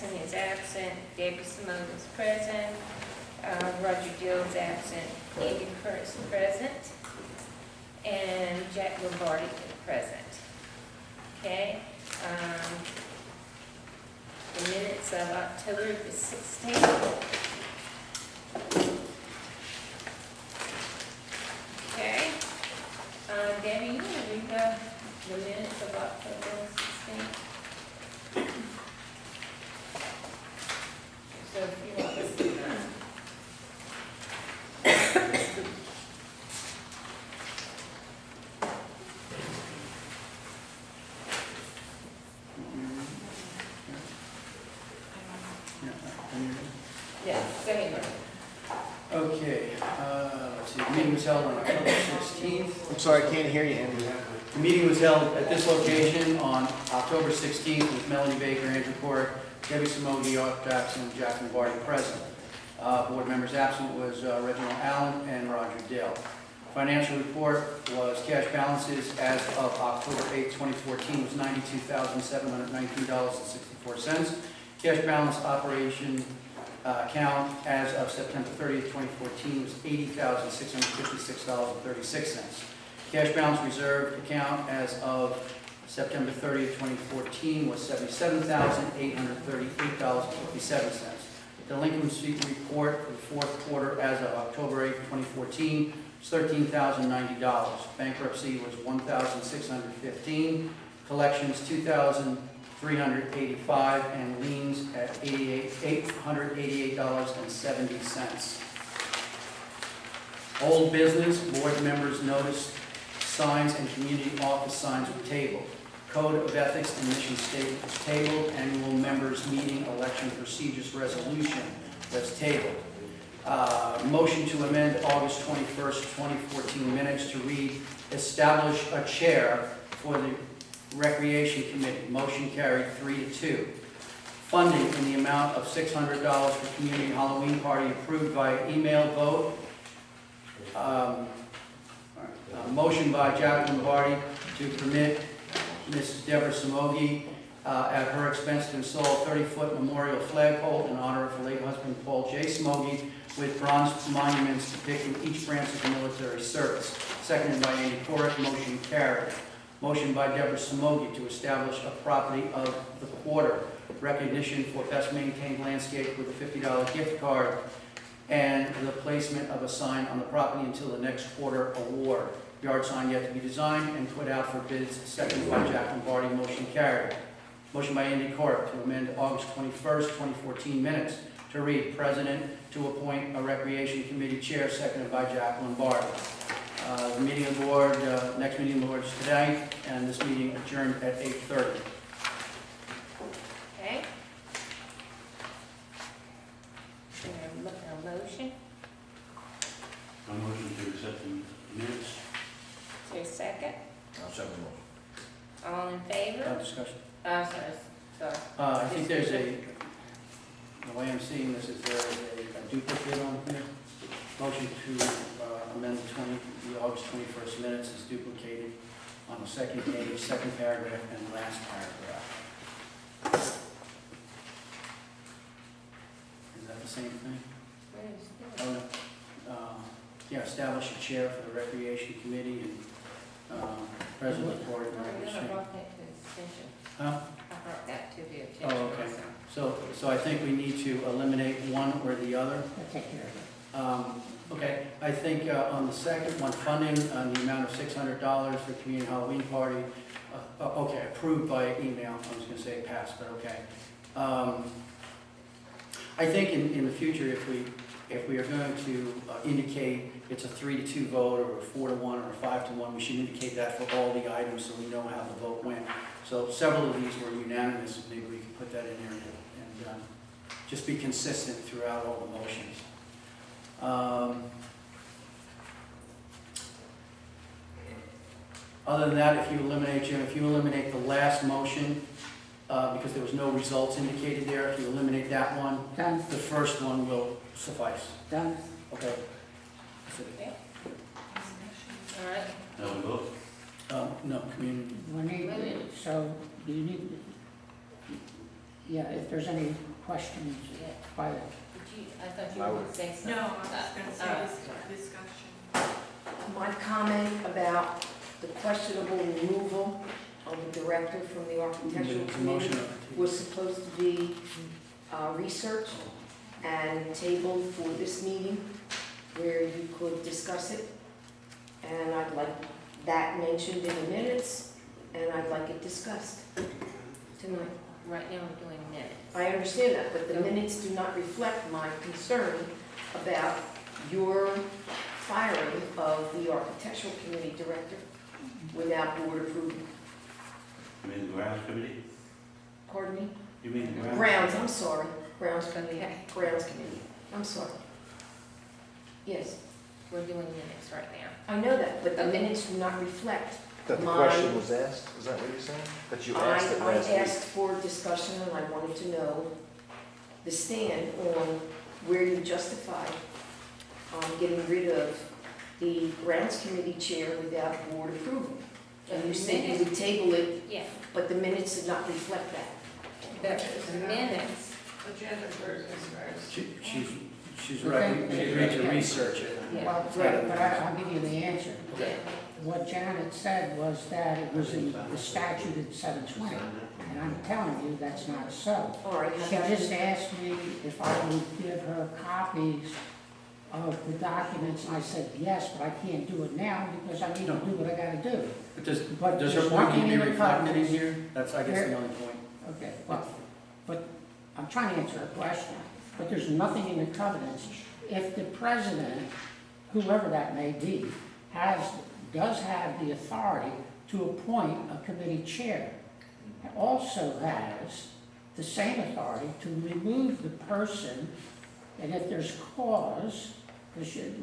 Jackson is absent, Debbie Simone is present, Roger Dill is absent, Andy Curtis is present, and Jack Lombardi is present. Okay, the minutes of October the 16th. Okay, Debbie, you want to read the minutes of October 16th? So if you want this to yeah, go ahead. Okay, let's see, the meeting was held on October 16th. I'm sorry, I can't hear you, Andy. The meeting was held at this location on October 16th with Melanie Baker, Andrew Corrick, Debbie Simone, Art Jackson, and Jack Lombardi present. Board members absent was Reginald Allen and Roger Dale. Financial report was cash balances as of October 8, 2014 was $92,719.64. Cash balance operation account as of September 30th, 2014 was $80,656.36. Cash balance reserved account as of September 30th, 2014 was $77,838.57. Delinquency report for the fourth quarter as of October 8th, 2014 was $13,090. Bankruptcy was $1,615. Collections $2,385 and liens at $888.70. Old business, board members noticed signs and community office signs were tabled. Code of Ethics and Mission Statement was tabled. Annual members meeting election procedures resolution was tabled. Motion to amend August 21st, 2014 minutes to read, establish a chair for the Recreation Committee. Motion carried 3-2. Funding in the amount of $600 for community Halloween party approved by email vote. Motion by Jack Lombardi to permit Ms. Deborah Simogi at her expense to install a 30-foot memorial flagpole in honor of her late husband Paul J. Simogi with bronze monuments depicting each branch of the military service. Seconded by Andy Corrick. Motion carried. Motion by Deborah Simogi to establish a property of the quarter recognition for best maintained landscape with a $50 gift card and the placement of a sign on the property until the next quarter award. Yard sign yet to be designed and put out for bids. Seconded by Jack Lombardi. Motion carried. Motion by Andy Corrick to amend August 21st, 2014 minutes to read, President to appoint a Recreation Committee Chair. Seconded by Jack Lombardi. The meeting of the board, next meeting of the board is today, and this meeting adjourned at 8:30. Okay. Is there a motion? A motion to accept the minutes. Is there a second? I'll second the motion. All in favor? Discussion. Sorry. I think there's the way I'm seeing this is there is a duplicate on here. Motion to amend the August 21st minutes is duplicated on the second page, second paragraph, and last paragraph. Is that the same thing? Where is this? Yeah, establish a chair for the Recreation Committee and President of the Board of I Directors. brought that to the attention. Huh? I brought that to the attention. Oh, okay. So I think we need to eliminate one or the other. I'll take care of it. Okay, I think on the second one, funding on the amount of $600 for community Halloween party, okay, approved by email. I was going to say passed, but okay. I think in the future, if we are going to indicate it's a 3-2 vote or a 4-1 or a 5-1, we should indicate that for all the items so we know how the vote went. So several of these were unanimous. Maybe we can put that in there and just be consistent throughout all the motions. Other than that, if you eliminate, Jim, if you eliminate the last motion, because there was no results indicated there, if you eliminate that one, Done. the first one will suffice. Done. Okay. Okay. All right. Now we vote. No, community. So, do you need, yeah, if there's any questions Yeah. by the, Did you, I thought you were going to say something. No, I was gonna say this discussion. My comment about the questionable removal of the director from the architectural There's a motion committee on the table. was supposed to be researched and tabled for this meeting where you could discuss it. And I'd like that mentioned in the minutes, and I'd like it discussed tonight. Right now, we're doing minutes. I understand that, but the minutes do not reflect my concern about your firing of the architectural committee director without board approval. You mean the grounds committee? Pardon me? You mean the grounds? Grounds, I'm sorry. Grounds committee. Okay. Grounds committee. I'm sorry. Yes, We're doing minutes right now. I know that, but the minutes do not reflect. That the Mine- question was asked, is that what you're saying? That you asked it I last week? asked for discussion and I wanted to know the stand on where you justify getting rid of the grounds committee chair without board approval. And you said you would table it, Yeah, but the minutes did not reflect that. the minutes, Agenda first. She's right, we agreed to research it. yeah, well, but I'll give you the answer. yeah. What Janet said was that it was in the statute at 720, and I'm telling you, that's not so. All right, She how about- just asked me if I would give her copies of the documents, and I said, yes, but I can't do it now because I need to do what I gotta do. But does But her there's point nothing need to in be the reflected in covenants. here? That's, I guess, the only point. Okay, well, but I'm trying to answer a question, but there's nothing in the covenants. If the president, whoever that may be, does have the authority to appoint a committee chair, also has the same authority to remove the person, and if there's cause,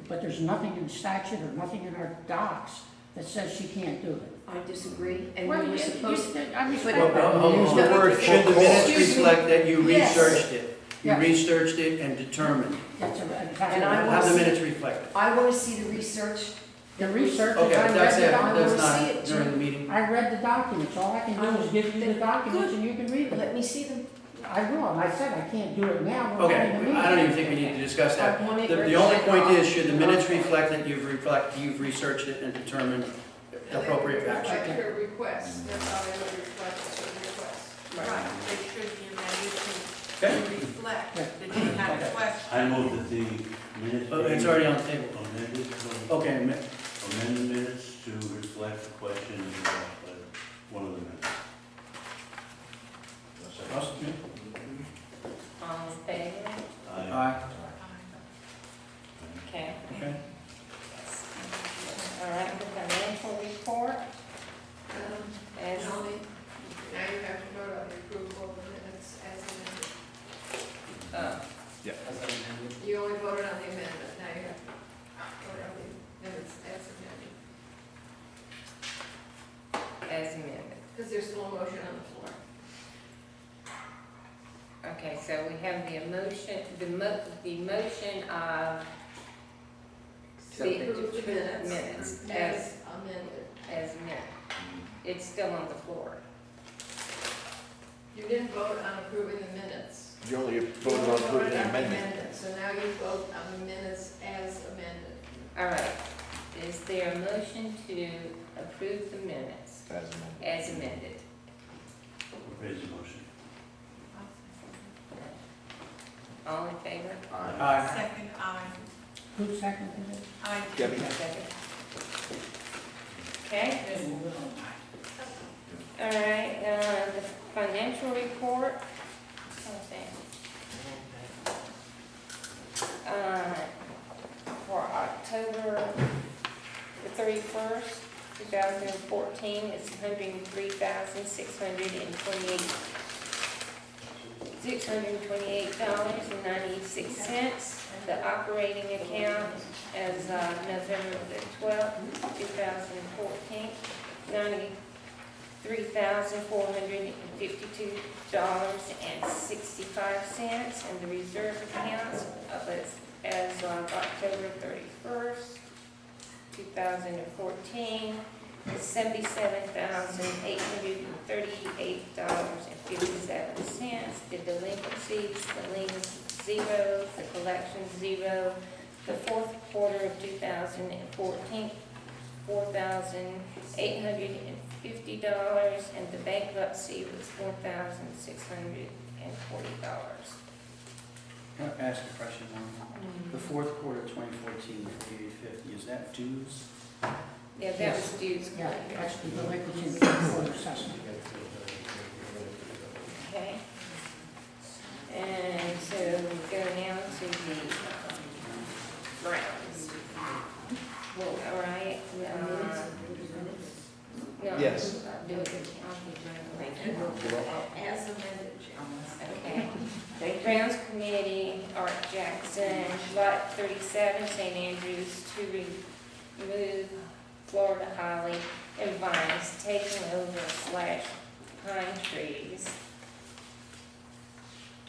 but there's nothing in statute or nothing in our docs that says she can't do it. I disagree, and Well, we were supposed to. I respect Well, that. hold Use on. the No, word Should the minutes Excuse me. reflect that you Yes. researched it? You Yes. researched it and determined. That's And I exactly want- How the minutes reflect it? I want to see the research. the research. Okay, I but that's read it, the I wanna that's see not it, during too. the meeting. I read the documents, all I can do is give you the documents and you can read them. Let me see them. I will, and I said I can't do it now. we're Okay, having a meeting. I don't even think we need to discuss that. I want it The only point reflected. is, should the minutes reflect that you've researched it and determined appropriate action? Reflect her request, that's how they would reflect her request. Right, they should be amended Okay. to reflect that you had a question. I move that the minutes. Oh, it's already on the table. Amended, Okay, amend the minutes to reflect the question of one of the minutes. Russ? All in favor? Aye. Okay. Okay. All right, the financial report, as, Now you have to vote on the approval of the minutes as amended. You only voted on the amendment, now you have to vote on the minutes as amended. as amended. Because there's still a motion on the floor. Okay, so we have the motion, the motion of the Approve the minutes. minutes as, As amended. as amended. It's still on the floor. You didn't vote on approving the minutes. You only You voted only on approving voted the on amendment. So now you vote on the minutes as amended. All right, is there a motion to approve the minutes As amended. as amended? Raise the motion. All in favor? Aye. Second, aye. Who seconded it? I Debbie? Second. Okay, all right, the financial report. For October the 31st, 2014, it's $628.96. The operating account as November the 12th, 2014, $93,452.65, and the reserve accounts as of October 31st, 2014, is $77,838.57. The delinquencies, the liens, 0, the collections, 0. The fourth quarter of 2014, $4,850, and the bankruptcy was $4,640. Can I ask a question, Norm? The fourth quarter of 2014, 4850, is that dues? Yeah, that was dues. Yeah, that's the delinquency in the fourth quarter assessment. Okay. And so we go now to the Browns. All right. No. Yes. I'll do it. As amended. Okay. Browns Committee, Art Jackson, Lot 37, St. Andrews, to remove Florida holly and vines, taking over / pine trees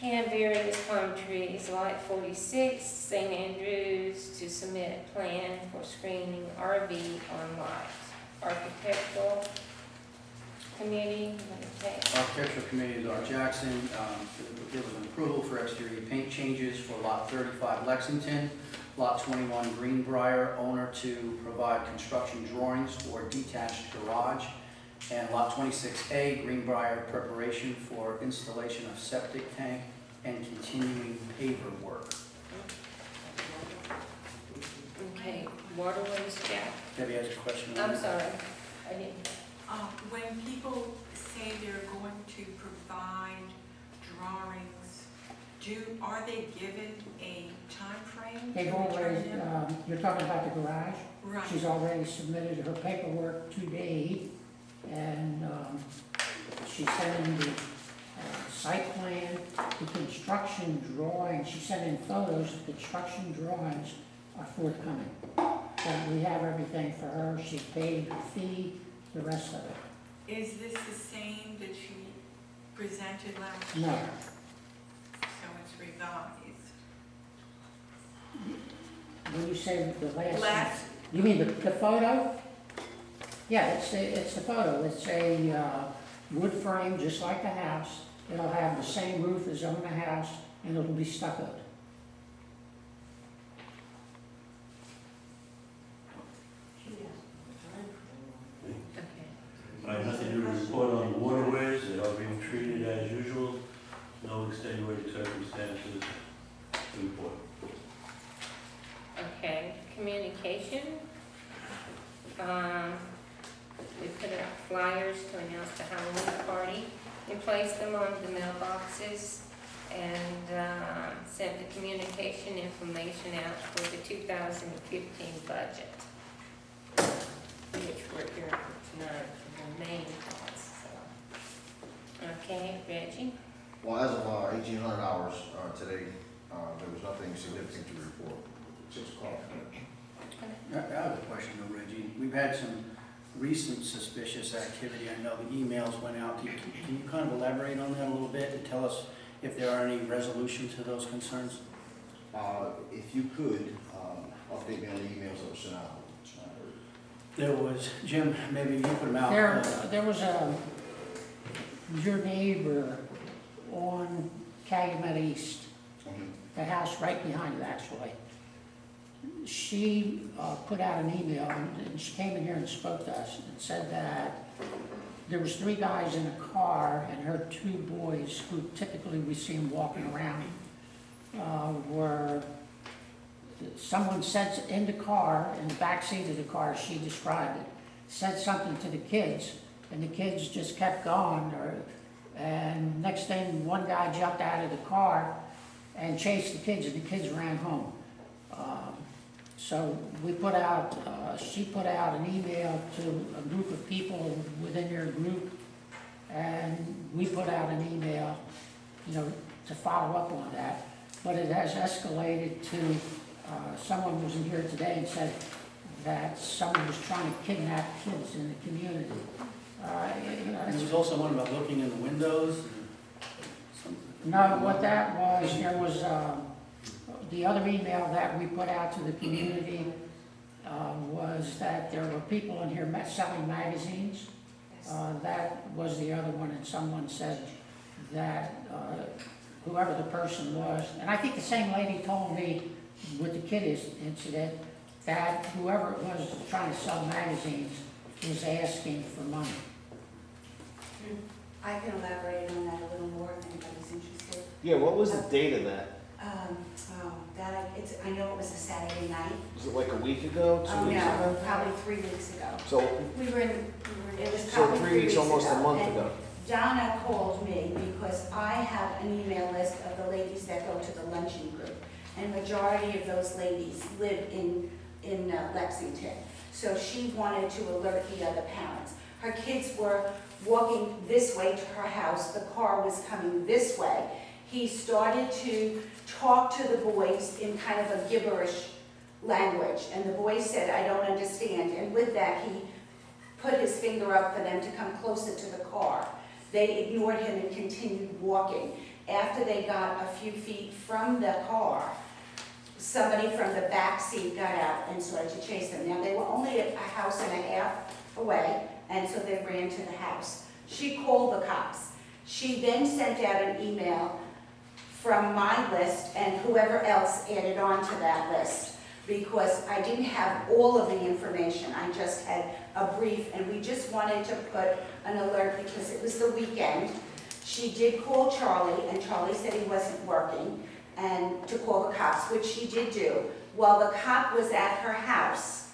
and various palm trees. Lot 46, St. Andrews, to submit a plan for screening RV on lot. Architectural Committee, Architectural Committee is Art Jackson. There was an approval for exterior paint changes for Lot 35 Lexington, Lot 21 Greenbrier, owner to provide construction drawings for detached garage, and Lot 26A Greenbrier, preparation for installation of septic tank and continuing paver work. okay, waterways, Jack. Debbie has a question. I'm sorry, I didn't. When people say they're going to provide drawings, are they given a time frame? They've already, you're talking about the garage? Right. She's already submitted her paperwork today, and she sent in the site plan, the construction drawings. She sent in photos, the construction drawings are forthcoming. And we have everything for her, she paid the fee, the rest of it. Is this the same that she presented last No. year? So it's revised. When you say the last, Last, you mean the photo? Yeah, it's the photo. It's a wood frame, just like the house. It'll have the same roof as on the house, and it'll be stuccoed. Okay. I have nothing to report on the waterways, they are being treated as usual, no extenuating circumstances to report. Okay, communication. We put out flyers to announce the Halloween party. We placed them on the mailboxes and sent the communication information out for the 2015 budget, which we're here for tonight for the main costs. So. Okay, Reggie? Well, as of 1800 hours today, there was nothing significant to report. 6 o'clock. I have a question though, Reggie. We've had some recent suspicious activity. I know the emails went out. Can you kind of elaborate on that a little bit and tell us if there are any resolution to those concerns? If you could, update me on the emails that were sent out. There was, Jim, maybe you put them out. There was your neighbor on Calumet East, the house right behind it, actually. She put out an email, and she came in here and spoke to us and said that there was 3 guys in a car, and her 2 boys, who typically we see them walking around, someone said in the car, in the back seat of the car, she described it, said something to the kids, and the kids just kept going, and next thing, one guy jumped out of the car and chased the kids, and the kids ran home. So we put out, she put out an email to a group of people within their group, and we put out an email, to follow up on that. But it has escalated to, someone was in here today and said that someone was trying to kidnap kids in the community. And there was also one about looking in the windows. No, what that was, there was, the other email that we put out to the community, was that there were people in here selling magazines. That was the other one, and someone said that whoever the person was, and I think the same lady told me with the kid incident, that whoever it was trying to sell magazines was asking for money. I can elaborate on that a little more if anybody's interested. Yeah, what was the date of that? I know it was a Saturday night. Was it like a week ago, 2 weeks No, ago? probably 3 weeks ago. So, It was so probably 3 weeks, almost a month And ago. Donna called me because I have an email list of the ladies that go to the luncheon group. And majority of those ladies live in Lexington. So she wanted to alert the other parents. Her kids were walking this way to her house. The car was coming this way. He started to talk to the boys in kind of a gibberish language. And the boys said, I don't understand. And with that, he put his finger up for them to come closer to the car. They ignored him and continued walking. After they got a few feet from the car, somebody from the back seat got out and started to chase them. Now, they were only a house and a half away, and so they ran to the house. She called the cops. She then sent out an email from my list and whoever else added on to that list, because I didn't have all of the information. I just had a brief, and we just wanted to put an alert because it was the weekend. She did call Charlie, and Charlie said he wasn't working, and to call the cops, which she did do. While the cop was at her house,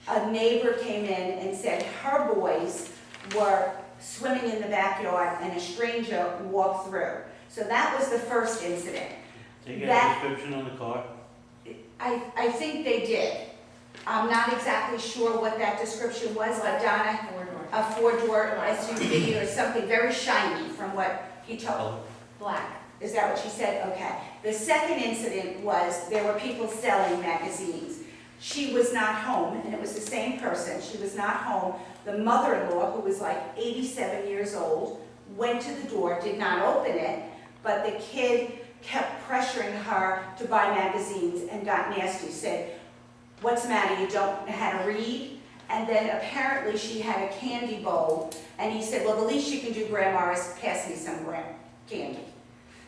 a neighbor came in and said her boys were swimming in the backyard and a stranger walked through. So that was the first incident. They get a That- description on the car? I think they did. I'm not exactly sure what that description was, but Donna, a four-door SUV or something very shiny from what he told. Black. Is that what she said? Okay. The second incident was there were people selling magazines. She was not home, and it was the same person. She was not home. The mother-in-law, who was like 87 years old, went to the door, did not open it, but the kid kept pressuring her to buy magazines and got nasty, said, what's the matter, you don't know how to read? And then apparently she had a candy bowl, and he said, well, the least you can do, Grandma, is pass me some candy.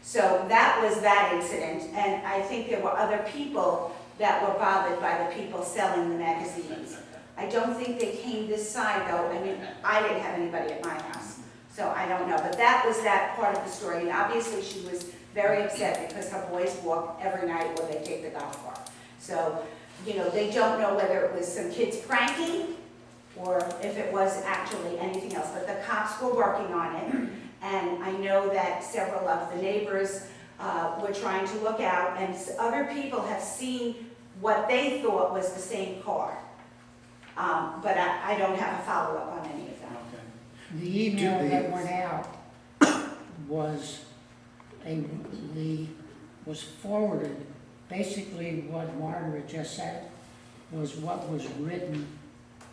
So that was that incident, and I think there were other people that were bothered by the people selling the magazines. I don't think they came this side, though. I mean, I didn't have anybody at my house, so I don't know. But that was that part of the story, and obviously she was very upset because her boys walk every night or they take the golf cart. So, you know, they don't know whether it was some kids pranking or if it was actually anything else. But the cops were working on it, and I know that several of the neighbors were trying to look out, and other people have seen what they thought was the same car. But I don't have a follow-up on any of them. Okay. The email that went out was forwarded, basically what Margaret just said was what was written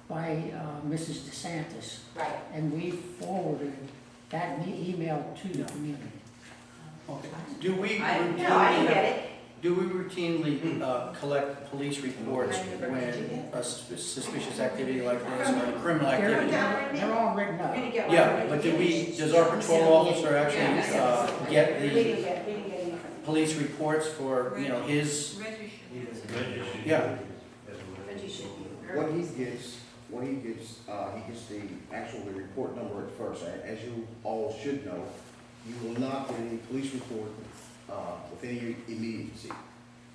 by Mrs. DeSantis. Right. And we forwarded that email to the community. Okay. Do we No, I didn't get it. Do we routinely collect police reports when a suspicious activity like this or a criminal activity? They're all written up. We didn't get one. Yeah, but does our patrol officer actually get We the didn't get anything. police reports for, you know, his, Registry. yeah. What he gets the actual report number at first. As you all should know, you will not get any police report with any immediacy.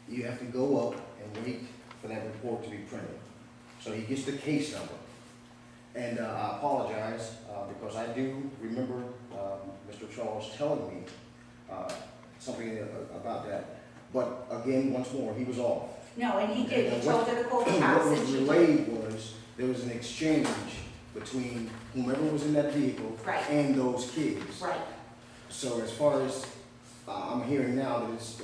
You have to go up and wait for that report to be printed. So he gets the case number. And I apologize because I do remember Mr. Charles telling me something about that. But again, once more, he was off. No, and he did. He told her to call the What cops, was and she did. relayed was, there was an exchange between whomever was in that vehicle Right. and those kids. Right. So as far as, I'm hearing now that it's,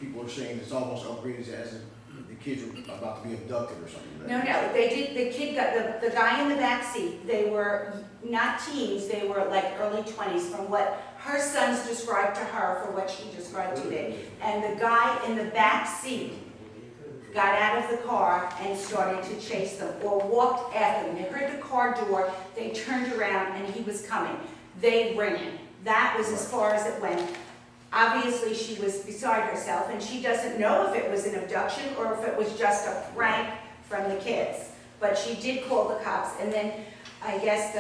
people are saying it's almost upgraded as if the kids are about to be abducted or something. No, they did, the kid got, the guy in the back seat, they were not teens, they were like early 20s from what her sons described to her for what she described to me. And the guy in the back seat got out of the car and started to chase them, or walked after them. They heard the car door, they turned around, and he was coming. They ran. That was as far as it went. Obviously, she was beside herself, and she doesn't know if it was an abduction or if it was just a prank from the kids. But she did call the cops, and then I guess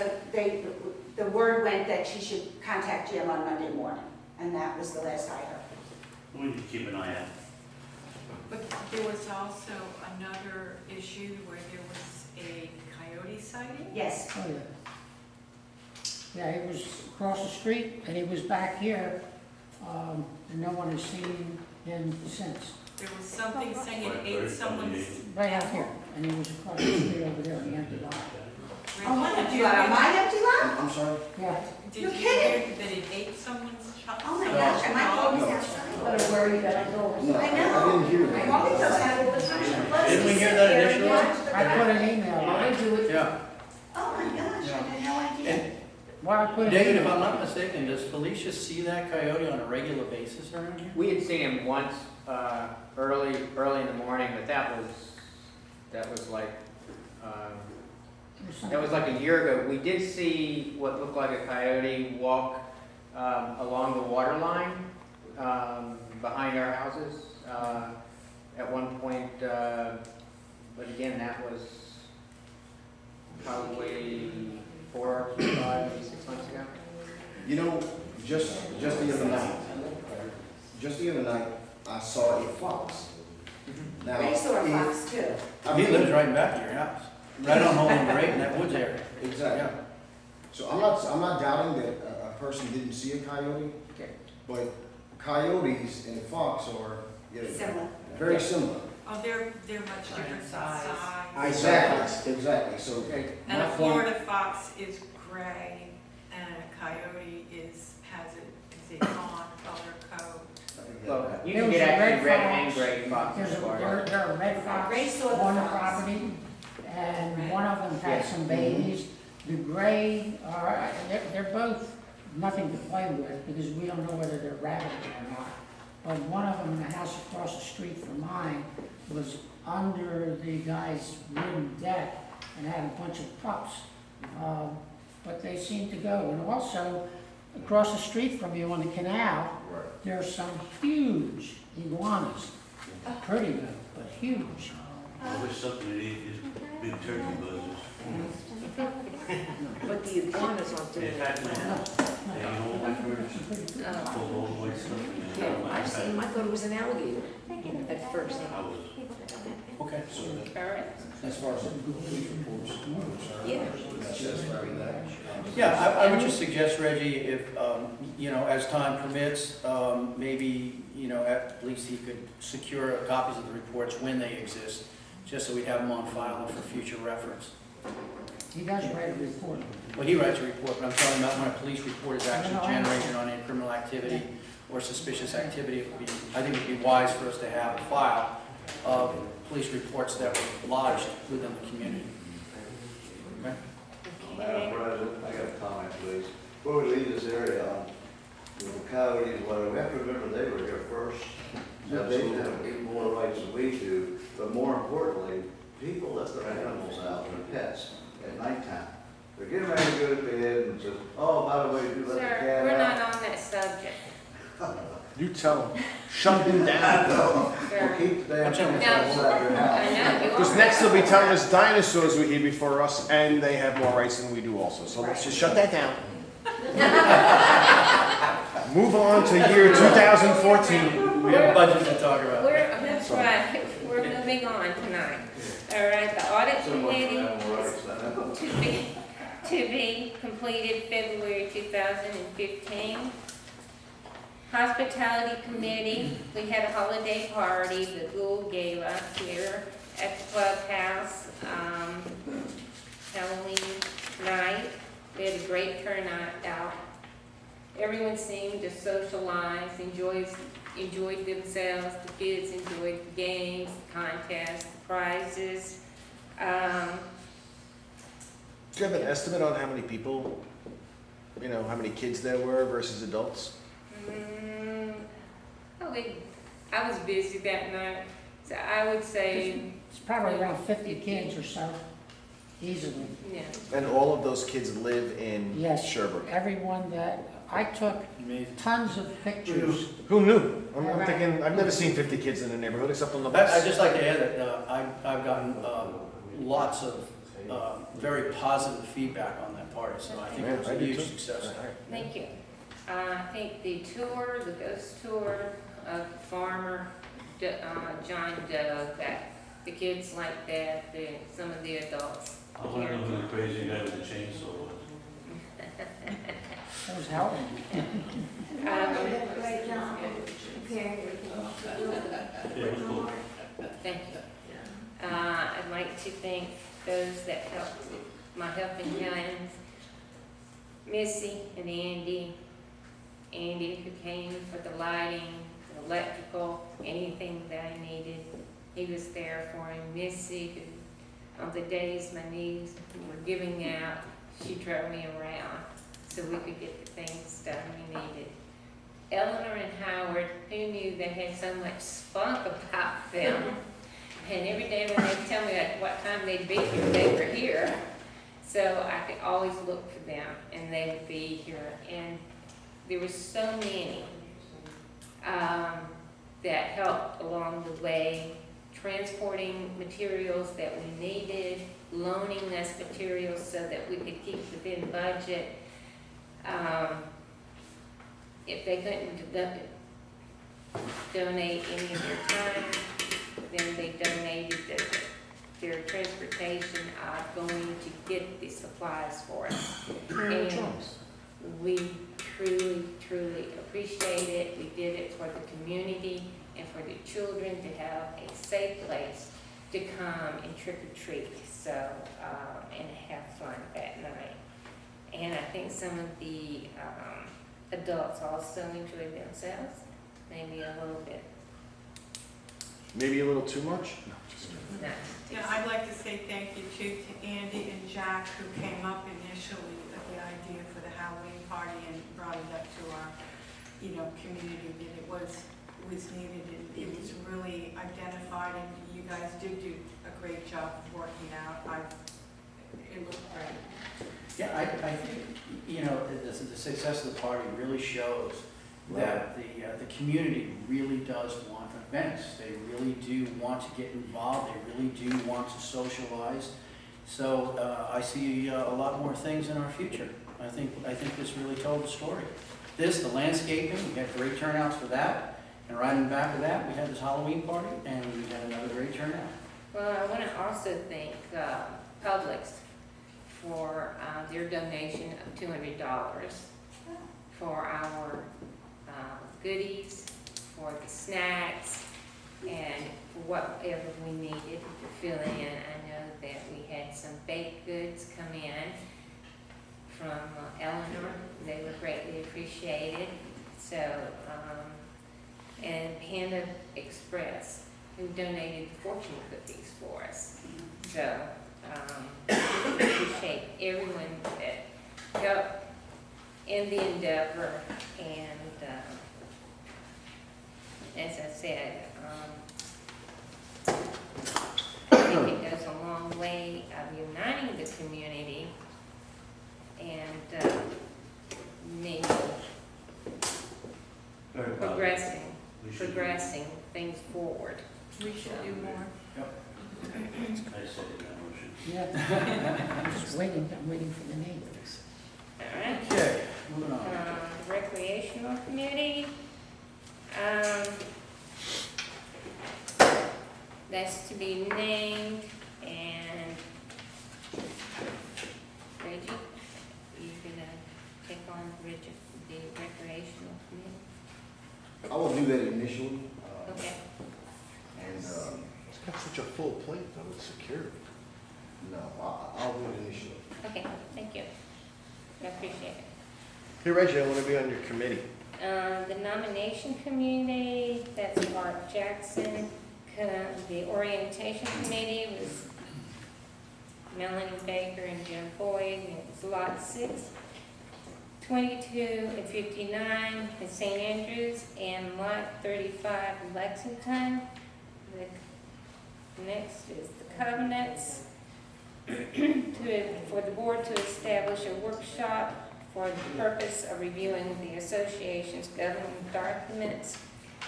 the word went that she should contact Jim on Monday morning, and that was the last I heard. We need to keep an eye out. But there was also another issue where there was a coyote sighting? Yes. Oh, yeah. Yeah, he was across the street, and he was back here, and no one has seen him since. There was something saying it ate someone's. Right out here, and he was across the street over there in the empty lot. On what empty lot? On my empty lot? I'm sorry? Yeah. Did You're you kidding. hear that it ate someone's child? Oh my gosh, am I always outside? What a worry that I go. No, I I know. didn't hear My that. mommy does that all the time. She loves Didn't we to hear sit that there and initially? watch the I put grass. an email, I do it. Yeah. Oh my gosh, I had no idea. And Well, I put an David, if email. I'm not mistaken, does Felicia see that coyote on a regular basis around here? We had seen him once, early in the morning, but that was like, that was like a year ago. We did see what looked like a coyote walk along the water line behind our houses at one point, but again, that was probably 4, 5, maybe 6 months ago. You know, just the other night, I saw a fox. Now, Ray saw a if- fox too. I He mean, lives right in back of your house, right on Holman Great in that woods area. Exactly. Yeah. So I'm not doubting that a person didn't see a coyote, Okay. but coyotes and fox are, you know, Similar. very similar. Oh, they're much different size. Exactly, so. Okay. And my a point- Florida fox is gray, and a coyote has a fawn color code. Well, you There can was get a actually red red and fox. gray foxes There's a, as far there as. there are red fox Ray saw the on the fox. property, and one of them had Yeah. some babies. The gray are, they're both nothing to play with, because we don't know whether they're rabid or not. But one of them in the house across the street from mine was under the guy's wooden deck and had a bunch of pups. But they seem to go. And also, across the street from you on the canal, there's some huge iguanas. Pretty good, but huge. I wish something to eat these big turkey buzzers. But the iguanas aren't They doing had that. one, they old birds, full of old white stuff. in there. Yeah, I've seen them, I thought it was an alligator at first. I was, Okay. All right. As far as the police reports, Yeah. that's satisfied with that. Yeah, I would just suggest, Reggie, if, you know, as time permits, maybe, you know, at least he could secure copies of the reports when they exist, just so we have them on file for future reference. He does write a report. Well, he writes a report, but I'm talking about when a police report is actually No, I understand. generated on any criminal activity or suspicious activity, it would be, I think it would be wise for us to have a file of police reports that were lodged within the community. Okay? Madam President, I got a comment, please. Before we leave this area on with the coyotes, whatever, we have to remember they were here first. So they have more rights than we do, but more importantly, people let their animals out, their pets, at nighttime. They're getting ready to go to bed and say, oh, by the way, do let the cat Sir, out. we're not on that subject. You tell them, shut them down. Well, Sir. keep the damn Watch out. animals out of your house. I know, you Because are. next they'll be telling us dinosaurs were here before us, and they have more rights than we do also. So let's just shut that down. Move on to year 2014. We have budget to talk about. That's right, we're moving on tonight. All right, the audit So much for committee animal rights, I know. to be completed February 2015. Hospitality committee, we had a holiday party, the Ghoul Gala here at the clubhouse, Halloween night. We had a great turnout. Everyone seemed to socialize, enjoyed themselves. The kids enjoyed the games, the contests, the prizes. Do you have an estimate on how many people, you know, how many kids there were versus adults? I was busy that night, So I would say, It's probably around 50 kids or so, easily. yeah, And all of those kids live in Yes. Sherbrooke. Everyone that, I took tons of pictures. Who knew? I'm thinking, I've never seen 50 kids in the neighborhood except on the bus. I'd just like to add that I've gotten lots of very positive feedback on that party, so I think it was Yeah, I a do huge too. success. thank you. I think the tour, the ghost tour of Farmer John Doe, that the kids like that, some of the adults. I want to know who the crazy guy with the chainsaw was. That was Helen. Great job. Preparing Yeah, it was cool. Thank you. I'd like to thank those that helped, my helping hands, Missy and Andy. Andy who came for the lighting, the electrical, anything that I needed. He was there for me. Missy, who on the days my knees were giving out, she drove me around so we could get the things done we needed. Eleanor and Howard, who knew they had so much spunk about them. And every day when they'd tell me at what time they'd be here, they were here. So I could always look for them, and they would be here. And there were so many that helped along the way, transporting materials that we needed, loaning us materials so that we could keep within budget. If they couldn't donate any of their time, then they donated their transportation of going to get the supplies for us. And we truly, truly appreciate it. We did it for the community and for the children to have a safe place to come and trick or treat, so, and have fun that night. And I think some of the adults also enjoyed themselves, maybe a little bit. Maybe a little too much? No, just kidding. No, Yeah, I'd like to say thank you too to Andy and Jack who came up initially with the idea for the Halloween party and brought it up to our, community, that it was needed and it was really identified, and you guys did do a great job of working out. It looked great. Yeah, I think, the success of the party really shows that the community really does want events. They really do want to get involved. They really do want to socialize. So I see a lot more things in our future. I think this really told the story. The landscaping, we had great turnouts for that. And right in the back of that, we had this Halloween party, and we had another great turnout. Well, I want to also thank Publix for their donation of $200 for our goodies, for the snacks, and for whatever we needed to fill in. I know that we had some baked goods come in from Eleanor. They were greatly appreciated. So, and Panda Express, who donated fortune cookies for us. So, we appreciate everyone that helped in the endeavor, and as I said, I think it goes a long way of uniting the community and maybe Very positive. progressing things forward. We should do more. I second that motion. Yeah. I'm just waiting, I'm waiting for the neighbors. All right. Okay, moving on. Recreational committee, that's to be named, and Reggie, you gonna take on the recreational committee? I will do that initially, Okay. and, It's got such a full plate though, it's secure. no, I'll do it initially. Okay, thank you. I appreciate it. Hey Reggie, I want to be on your committee. The nomination committee, that's Art Jackson. The orientation committee was Melanie Baker and Jim Boyd, and it was lot 6, 22 and 59 in St. Andrews, and lot 35 in Lexington. The Next is the covenants. For the board to establish a workshop for the purpose of reviewing the association's governing documents.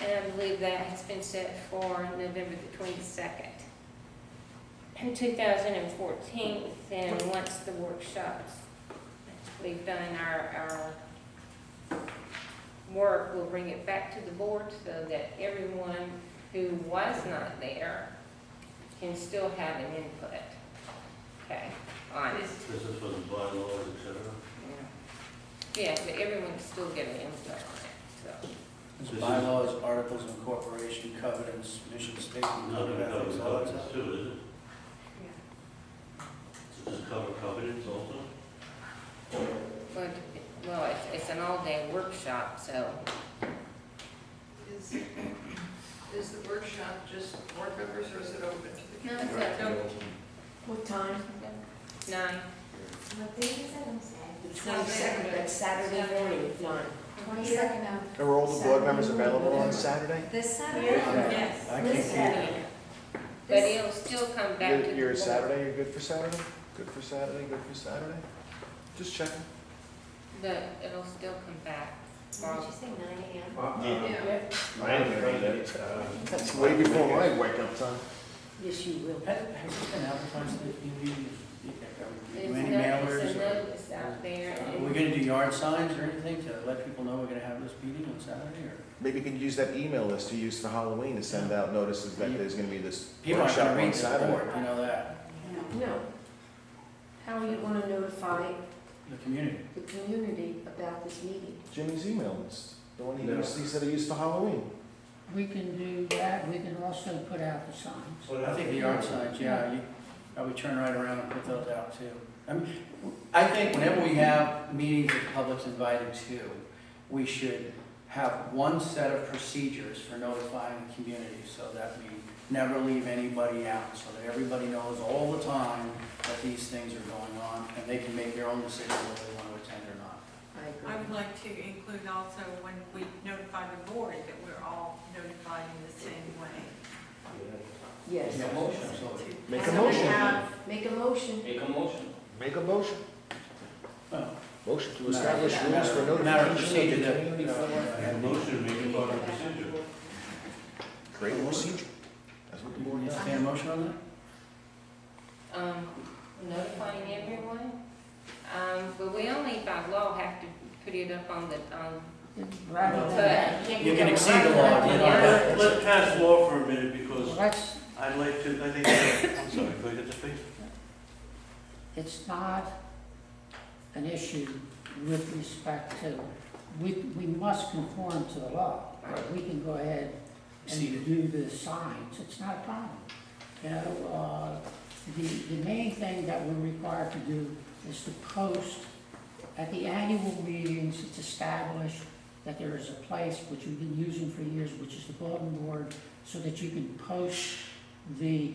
And I believe that has been set for November the 22nd. In 2014, and once the workshops, we've done our work, we'll bring it back to the board so that everyone who was not there can still have an input, okay, on it. This is for the bylaws, et cetera. Yeah, but everyone can still get an input on it, so. There's bylaws, articles of incorporation, covenants, mission statement, None of it covers ethics, all that covenants stuff. too, is it? Does this cover covenants also? But, well, it's an all-day workshop, so. Is the workshop just board members or is it open to the No, community? it's open. What time? 9. What day is it, I'm sorry? The 22nd, that's Saturday morning at 9. 22nd of Are all the board members available on Saturday? this Saturday? Yes. I can't be there. But it'll still come back to the board. You're Saturday, you're good for Saturday? Good for Saturday, good for Saturday? Just checking. But it'll still come back. What did you say, 9 a.m.? Yeah. I ain't gonna do that. That's way before my wake up time. Yes, you will. Has this been advertised in the community? There's Any no- mailers? It's a or- notice out there. Are we gonna do yard signs or anything to let people know we're gonna have this meeting on Saturday, or? Maybe you can use that email list you used for Halloween to send out notices that there's gonna be this People aren't workshop gonna on read the Saturday. board, you know that, No. How are you going to notify the community. the community about this meeting? Jimmy's email list, the one he said he used for Halloween. We can do that, we can also put out the signs. I think the yard signs, yeah, I would turn right around and put those out too. I think whenever we have meetings that the public's invited to, we should have one set of procedures for notifying the community so that we never leave anybody out, so that everybody knows all the time that these things are going on, and they can make their own decision whether they want to attend or not. I agree. I would like to include also when we notify the board that we're all notified in the same way. Yes. Yeah, absolutely. Make a Someone motion. have- Make a motion. Make a motion. Well, Motion to establish rules for matter of notification procedure of the that, community. And a motion to make it part of the procedure. Create a procedure. That's what the board does. Entertain a motion on that? Notifying everyone. But we only by law have to put it up on the, Rather than but. that, You can exceed the law, you know that. Let's pass law for a minute well, because that's, I'd like to, I think, I'm sorry, if I get to speak. it's not an issue with respect to, we must conform to the law. We can go ahead Exceed and do the signs, it's not a problem. You know, the main thing that we're required to do is to post at the annual meetings. It's established that there is a place which we've been using for years, which is the bulletin board, so that you can post the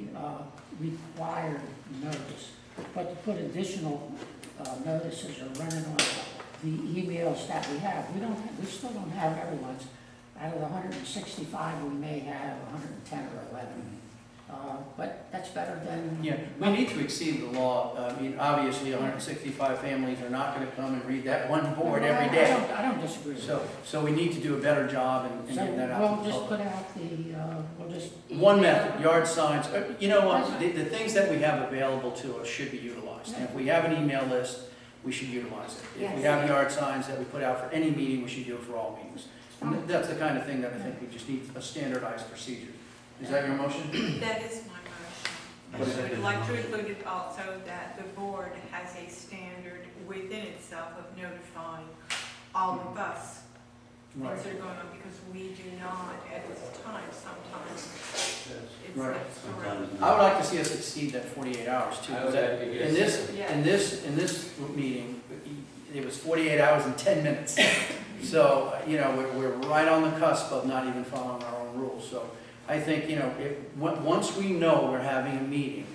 required notice. But to put additional notices or running on the emails that we have, we still don't have everyone's. Out of the 165, we may have 110 or 11. But that's better than. Yeah, we need to exceed the law. I mean, obviously, 165 families are not going to come and read that one board every day. I don't disagree with that. So we need to do a better job in So getting that out we'll to the just public. put out the, we'll just. One method, yard signs. You know what, the things that we have available to us should be utilized. And if we have an email list, we should utilize it. If we have yard signs that we put out for any meeting, we should do it for all meetings. And that's the kind of thing that I think we just need a standardized procedure. Is that your motion? That is my motion. I would like to include it also that the board has a standard within itself of notifying all of us Right. things that are going on, because we do not at this time, sometimes it's Right. not. I would like to see us exceed that 48 hours too. I would That- like to In this, Yeah. in this meeting, it was 48 hours and 10 minutes. So, you know, we're right on the cusp of not even following our own rules. So I think, you know, once we know we're having a meeting,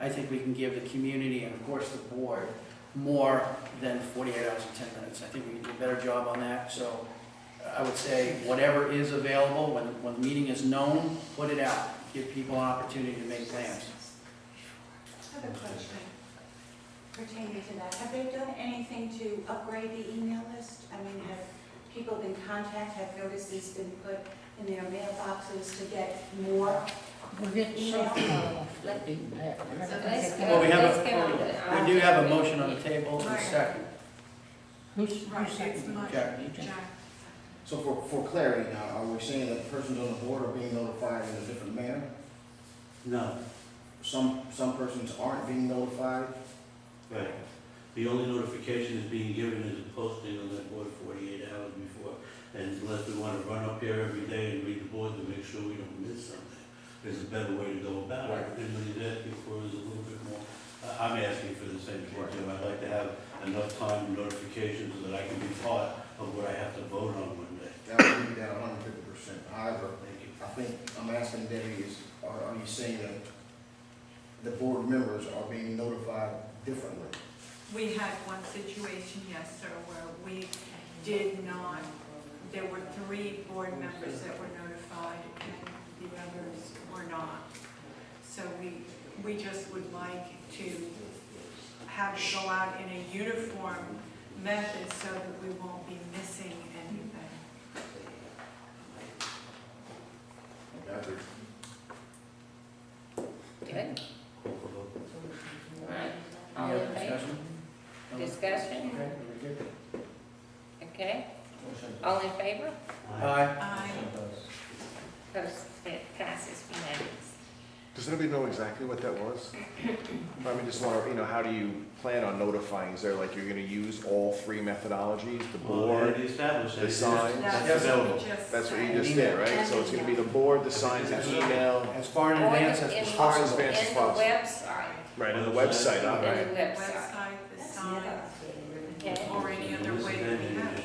I think we can give the community and of course the board more than 48 hours and 10 minutes. I think we can do a better job on that. So I would say whatever is available, when the meeting is known, put it out. give people an opportunity to make plans. I have a question pertaining to that. Have they done anything to upgrade the email list? I mean, have people been contacted, have notices been put in their mailboxes to get more? We're getting so far off the beaten path. We're never gonna Let's get go, there. Well, we have let's go. a, we do have a motion on the table and a second. Who's Right, it's second? much, Jack. Jack. So for clarity now, are we saying that persons on the board are being notified in a different manner? No, Some persons aren't being notified? right. The only notification is being given is a posting on that board 48 hours before. And unless we want to run up here every day and read the board to make sure we don't miss something, there's a better way to go about it. And what he's asking for is a little bit more, I'm asking for the same thing too. I'd like to have enough time and notification so that I can be part of what I have to vote on one day. That would be down 150%. However, I think I'm asking Debbie is, are you saying that the board members are being notified differently? We had one situation, yes, sir, where we did not, there were 3 board members that were notified and the others were not. So we just would like to have it go out in a uniform method so that we won't be missing anything. Okay. Good. All right. All Any in other favor? discussion? Discussion? Okay, very good. Okay. All in favor? Aye. I Opposed? It passes unanimous. Does anybody know exactly what that was? I mean, just want to, how do you plan on notifying? Is there like, you're going to use all 3 methodologies, the board, The established. the signs? That's what available. we just That's what you said. just did, right? So it's going to be the board, the signs, and email, As far in advance as In possible. As advance as the possible. website. right, on the website, all On right? the website. Website, the sign, Okay. or any other way that we have.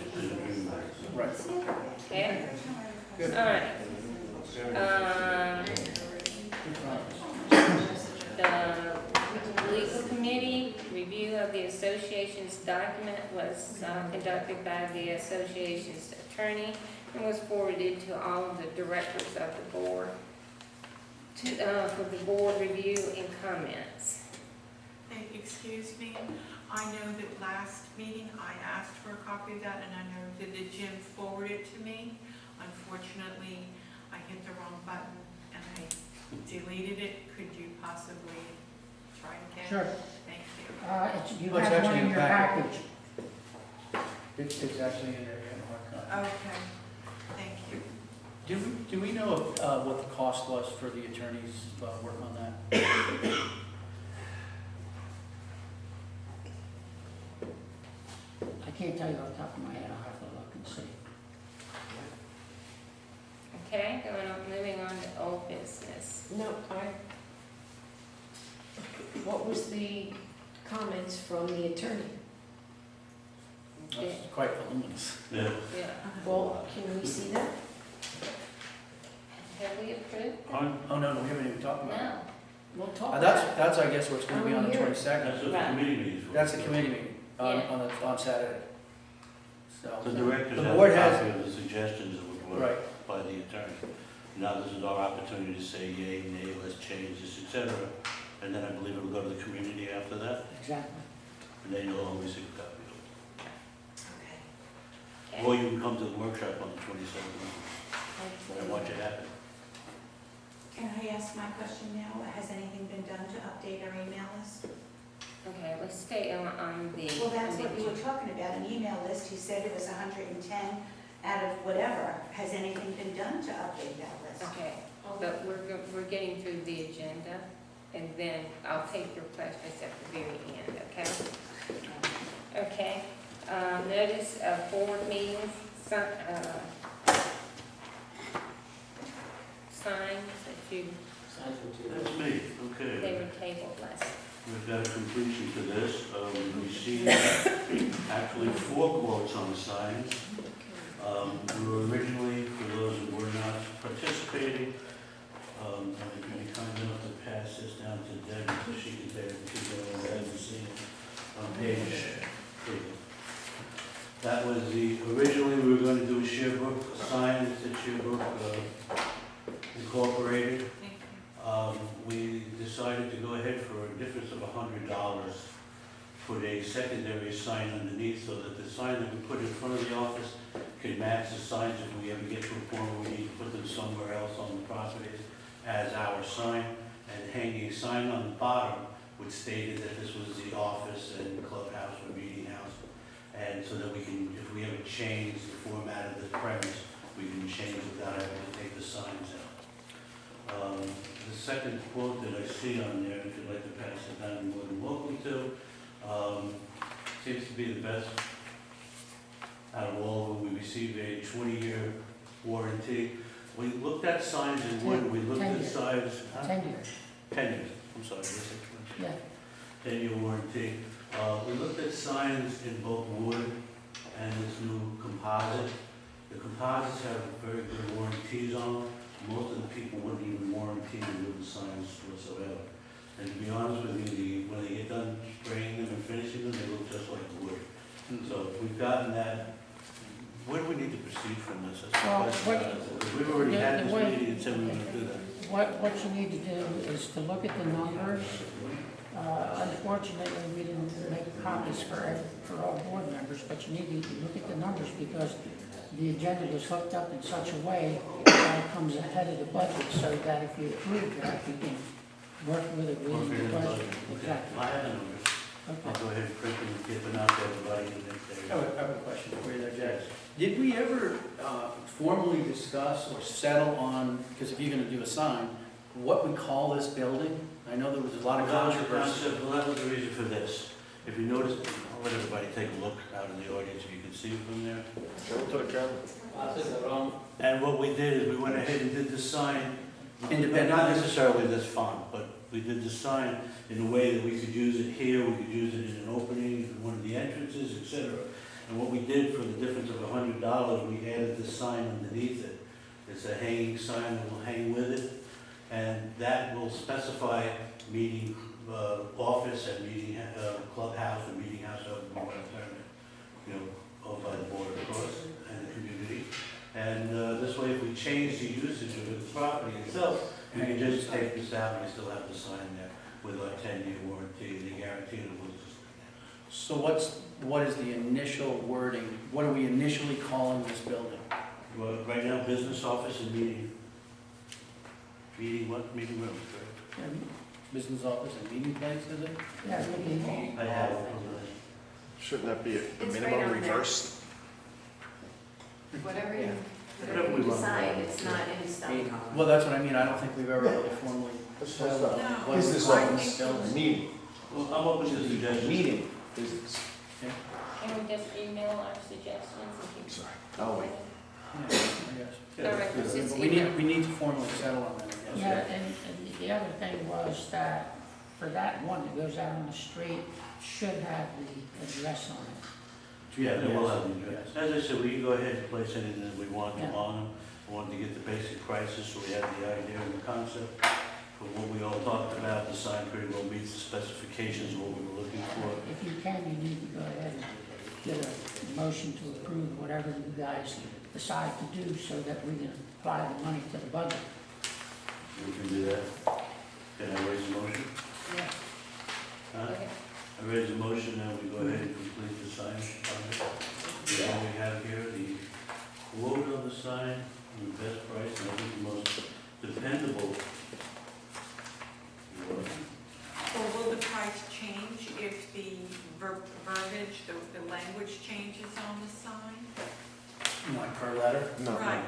Right. Okay. Good. All right. The legal committee review of the association's document was conducted by the association's attorney and was forwarded to all of the directors of the board for the board review and comments. Hey, excuse me, I know that last meeting I asked for a copy of that, and I know that Jim forwarded it to me. Unfortunately, I hit the wrong button and I deleted it. Could you possibly try again? Sure. Thank you. You Well, it's have one actually in in your the package. package. It's actually in there in hard copy. Okay, thank you. Do we know what the cost was for the attorney's work on that? I can't tell you off the top of my head, I'll have to look and see. Okay, moving on to old business. No, what was the comments from the attorney? That's quite voluminous. Yeah. Yeah. Well, can we see that? Have we approved? Oh, no, we haven't even talked about it. No. We'll talk about it. That's, I guess, what's gonna be on the Here. 22nd. That's what the committee meeting is for. That's the committee meeting on, Yeah. on Saturday. So, The directors the have board a has, copy of the suggestions that were brought right, by the attorney. Now this is our opportunity to say yay, nay, let's change this, et cetera. And then I believe it'll go to the community after that, Exactly. and then you'll always see a copy of Okay. it. Okay. Or you can come to the workshop on the 27th and watch it happen. Can I ask my question now? Has anything been done to update our email list? Okay, let's stay on the. Well, that's what you were talking about, an email list. You said it was 110 out of whatever. Has anything been done to update that list? Okay, but we're getting through the agenda, and then I'll take your questions at the very end, okay? Okay, notice of board meetings, signs that you, That's me, okay. they were tabled last. We've got a completion to this. We received actually 4 quotes on the signs. We were originally, for those who were not participating, I'm going to be kind enough to pass this down to Debbie so she can take it to go ahead and see on page 3. That was originally we were going to do a Sherbrook sign, it's at Sherbrook Incorporated. Thank you. decided to go ahead for a difference of $100, put a secondary sign underneath so that the sign that we put in front of the office can match the signs if we ever get to a point where we need to put them somewhere else on the property as our sign, and hanging a sign on the bottom which stated that this was the office and clubhouse or meeting house. And so that we can, if we ever change the format of the premise, we can change without having to take the signs out. The second quote that I see on there, if you'd like to pass it down, you're more than welcome to, seems to be the best out of all of them. We received a 20-year warranty. We looked at signs in wood, we looked at signs. 10 years. 10 years, I'm sorry, yes, Yeah. 10-year warranty. We looked at signs in both wood and this new composite. The composites have very good warranties on them. Most of the people wouldn't even warranty the wooden signs whatsoever. And to be honest with you, when they get done spraying them and finishing them, they look just like wood. So we've gotten that. Where do we need to proceed from this? Well, We've already had this the way- meeting and said we were going to do that. What you need to do is to look at the numbers. Unfortunately, we didn't make copies for all board members, but you need to look at the numbers because the agenda was hooked up in such a way that it comes ahead of the budget, so that if you approve that, you can work with it within the budget. Exactly. I have the numbers. I'll Okay. go ahead and print them and get them out to everybody the next day. I have a question for you there, Jack. Did we ever formally discuss or settle on, because if you're gonna do a sign, what we call this building? I know there was a lot of controversy. Well, that was the reason for this. If you notice, I'll let everybody take a look out in the audience if you can see from there. Show it to the camera. And what we did is we went ahead and did the sign, Independent. not necessarily this font, but we did the sign in a way that we could use it here, we could use it in an opening, in one of the entrances, etc. And what we did for the difference of $100, we added the sign underneath it. It's a hanging sign that will hang with it, and that will specify meeting office and meeting clubhouse and meeting house of the environment, you know, owned by the board, of course, and the community. And this way, if we change the usage of the property itself, we can just take this out and we still have the sign there with our 10-year warranty, the guarantee that we'll just. So what is the initial wording? What are we initially calling this building? Well, right now, business office and meeting. Meeting what? Meeting room, correct? Business office and meeting place, is it? Yeah, it would be. I have it. Shouldn't that be a It's right minimum on there. reverse? Whatever Yeah. whatever you decide, it's not in stone. Well, that's what I mean. I don't think we've ever really formally settled on No. what we Business call office, this building. meeting, Well, I'm open to suggestions. meeting, business. Can we just email our suggestions and keep? Sorry. Oh, wait. Yeah, I guess. All right, let's just But we need to formally settle on that, I Yeah, guess. and the other thing was that for that one that goes out on the street, should have the address on it. Yeah, they will have the Yes. address. As I said, we can go ahead and place anything that we want Yeah. on them. We wanted to get the basic prices, so we had the idea and the concept. But what we all talked about, the sign pretty well meets the specifications of what we were looking for. If you can, you need to go ahead and get a motion to approve whatever you guys decide to do so that we can apply the money to the budget. We can do that. Can I raise a motion? Yeah. Huh? Okay. I raise a motion, now we go ahead and complete the sign project. All we have here, the quote on the sign, the best price, and I think the most dependable. Or will the price change if the verbiage, the language changes on the sign? Like per letter? No, Right.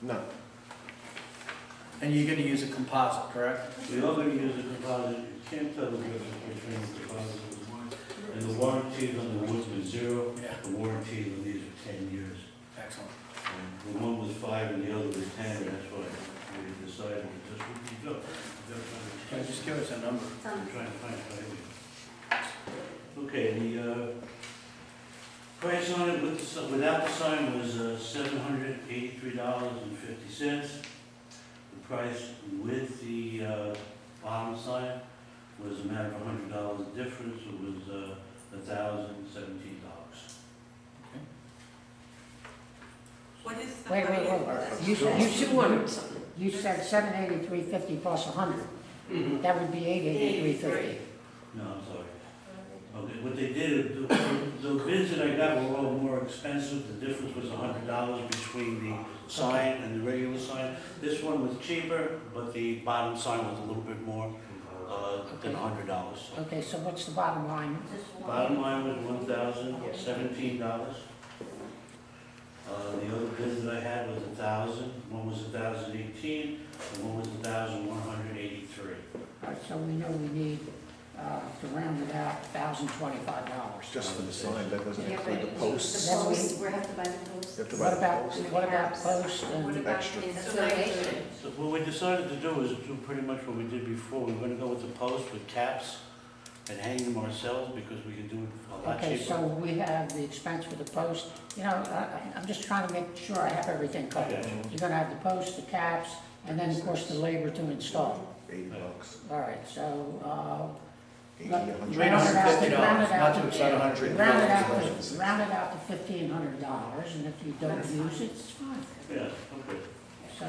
no. And you're gonna use a composite, correct? We are going to use a composite, you can't tell the difference between the composite and the wood. And the warranties on the wood was 0, Yeah. the warranty on these are 10 years. Excellent. And the one was 5 and the other was 10, that's why we decided to just, we go. Yeah, just give us a number. I'm trying to find it right here. Okay, the price on it with the, without the sign was $783.50. The price with the bottom sign was a matter of $100 difference, it was $1,017. What is the Wait, height? You said, Two hundred something. you said 783.50 plus 100. That would be $883.50. No, I'm sorry. Okay, what they did, the bids that I got were all more expensive. The difference was $100 between the sign and the regular sign. This one was cheaper, but the bottom sign was a little bit more than $100. Okay, so what's the bottom line? Bottom line was $1,017. The other bids that I had was $1,000. One was $1,018, and one was $1,183. All right, so we know we need, to round it out, $1,025. Just for the sign, that doesn't Yeah, include the but posts. The posts, we have to buy the posts. You have to buy What the about, posts. what about posts What and, about Extra. installation? So what we decided to do is do pretty much what we did before. We were gonna go with the post with caps and hang them ourselves because we can do it a lot okay, so cheaper. we have the expense for the post. You know, I'm just trying to make sure I have everything covered. Okay. You're gonna have the post, the caps, and then, of course, the labor to install. $80. All right, so, $80, round it $100. out to, $350, not to exceed $100. round it out to $1,500, and if you don't use it, it's fine. Yeah, okay. So,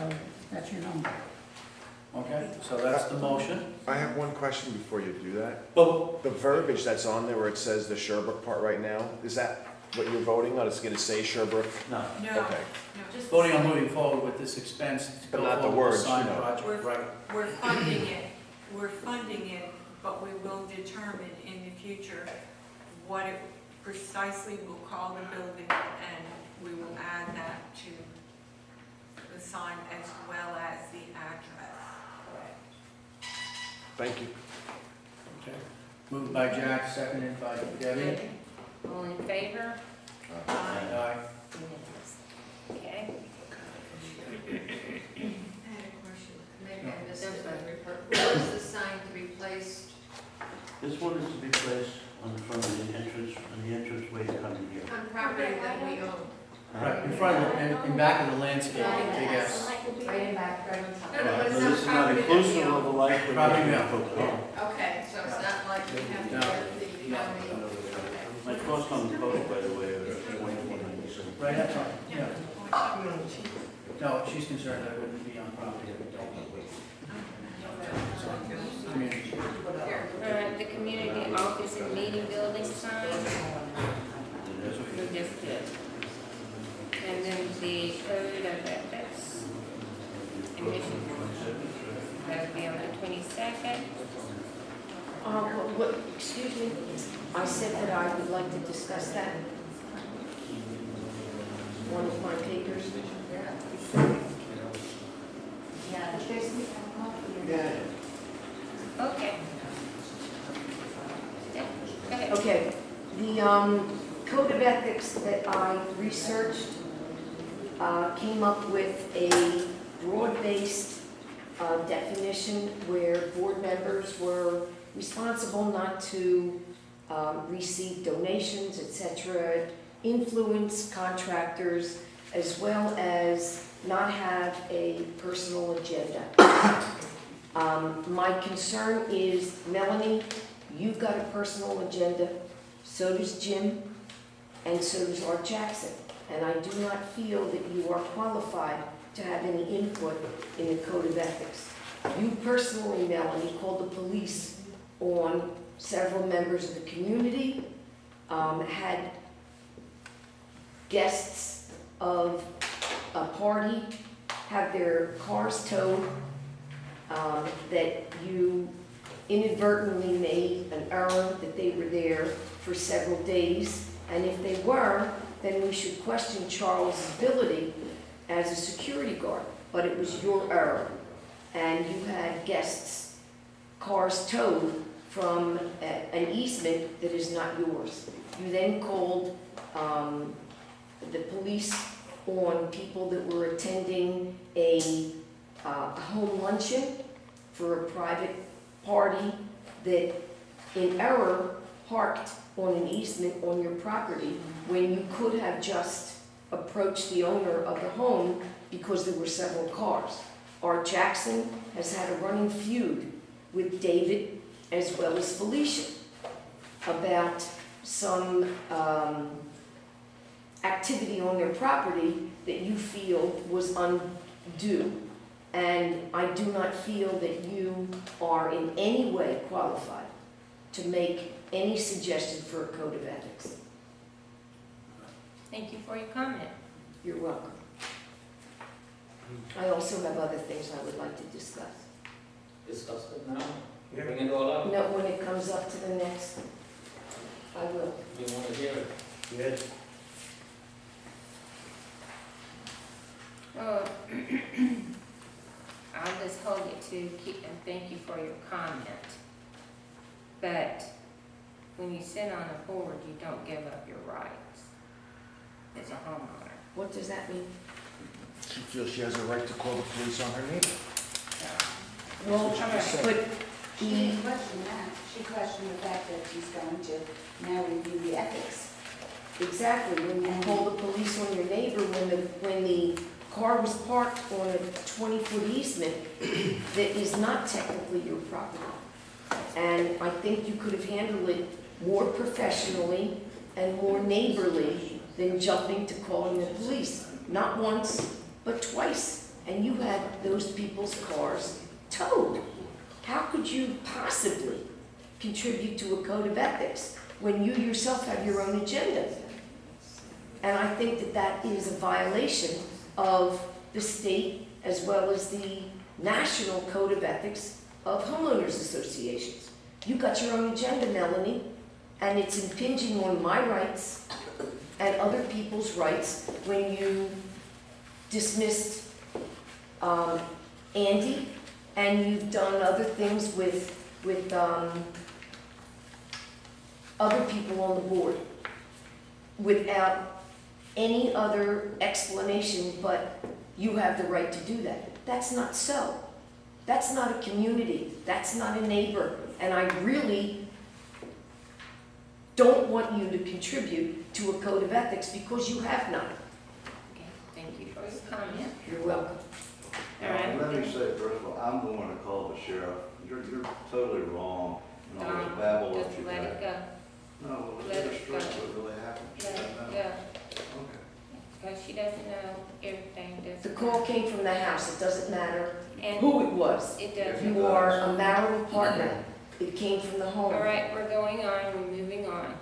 that's your number. Okay, so that's the motion. I have one question before you do that. Well, The verbiage that's on there where it says the Sherbrooke part right now, is that what you're voting on? It's gonna say Sherbrooke? No. No, Okay. no, just. voting on moving forward with this expense to But go not the forward with words, the sign you know. project, right? We're funding it, but we will determine in the future what it precisely will call the building, and we will add that to the sign as well as the address. Thank you. Okay. Moved by Jack, seconded by Debbie. All in favor? Aye. Unanimous. Okay. I had a question, maybe I missed it in the report. Where is the sign to be placed? This one is to be placed on the front of the entrance, on the entranceway coming here. On property that we own. Right, in front of, in back of the landscape, big ass. Right in back, right on top. No, no, but it's This not is not property that we inclusive of own. the light. but Property we it's own. hooked up. Okay, so it's not like we have to No. get the county, okay. My cost on the post, by the way, is $21.97. Right, that's fine, yeah. No, she's concerned that it wouldn't be on property that we don't. Community. The community office and meeting building sign, we just did. And then the code of ethics, emission, that'll be on the 22nd. Excuse me, I said that I would like to discuss that. One of my papers. Okay. Yeah, go ahead. Okay, the code of ethics that I researched came up with a broad-based definition where board members were responsible not to receive donations, etc., influence contractors, as well as not have a personal agenda. My concern is, Melanie, you've got a personal agenda, so does Jim, and so does Art Jackson. And I do not feel that you are qualified to have any input in the code of ethics. You personally, Melanie, called the police on several members of the community, had guests of a party have their cars towed, that you inadvertently made an error that they were there for several days, and if they were, then we should question Charles' ability as a security guard, but it was your error. And you had guests' cars towed from an easement that is not yours. You then called the police on people that were attending a home luncheon for a private party that in error parked on an easement on your property when you could have just approached the owner of the home because there were several cars. Art Jackson has had a running feud with David as well as Felicia about some activity on their property that you feel was undue. And I do not feel that you are in any way qualified to make any suggestion for a code of ethics. Thank you for your comment. You're welcome. I also have other things I would like to discuss. Discuss it now. Bring it all up. No, when it comes up to the next, I will. You want to hear it? Yes. Well, I'll just hold it to keep, and thank you for your comment. But when you sit on a board, you don't give up your rights as a homeowner. What does that mean? She feels she has a right to call the police on her neighbor. Well, That's what she just said. but She didn't question that. She questioned the fact that she's going to now review the ethics. exactly, when you call the police on your neighbor, when the car was parked on a 20-foot easement that is not technically your property. And I think you could have handled it more professionally and more neighborly than jumping to calling the police. Not once, but twice. And you had those people's cars towed. How could you possibly contribute to a code of ethics when you yourself have your own agenda? And I think that that is a violation of the state as well as the national code of ethics of homeowners associations. You got your own agenda, Melanie, and it's impinging on my rights and other people's rights when you dismissed Andy, and you've done other things with other people on the board without any other explanation, but you have the right to do that. That's not so. That's not a community. That's not a neighbor. And I really don't want you to contribute to a code of ethics because you have none. Okay, thank you for your comment. You're welcome. All right. Let me say, first of all, I'm going to call the sheriff. You're totally wrong. And all this babble that Just you let it got. go. No, well, Let let's it stress go. what really happened. She Let doesn't it know. go. Okay. Because she doesn't know everything, does The call came from the house. It doesn't matter And who it was. it doesn't. You are a marital partner. It came from the home. All right, we're going on, we're moving on.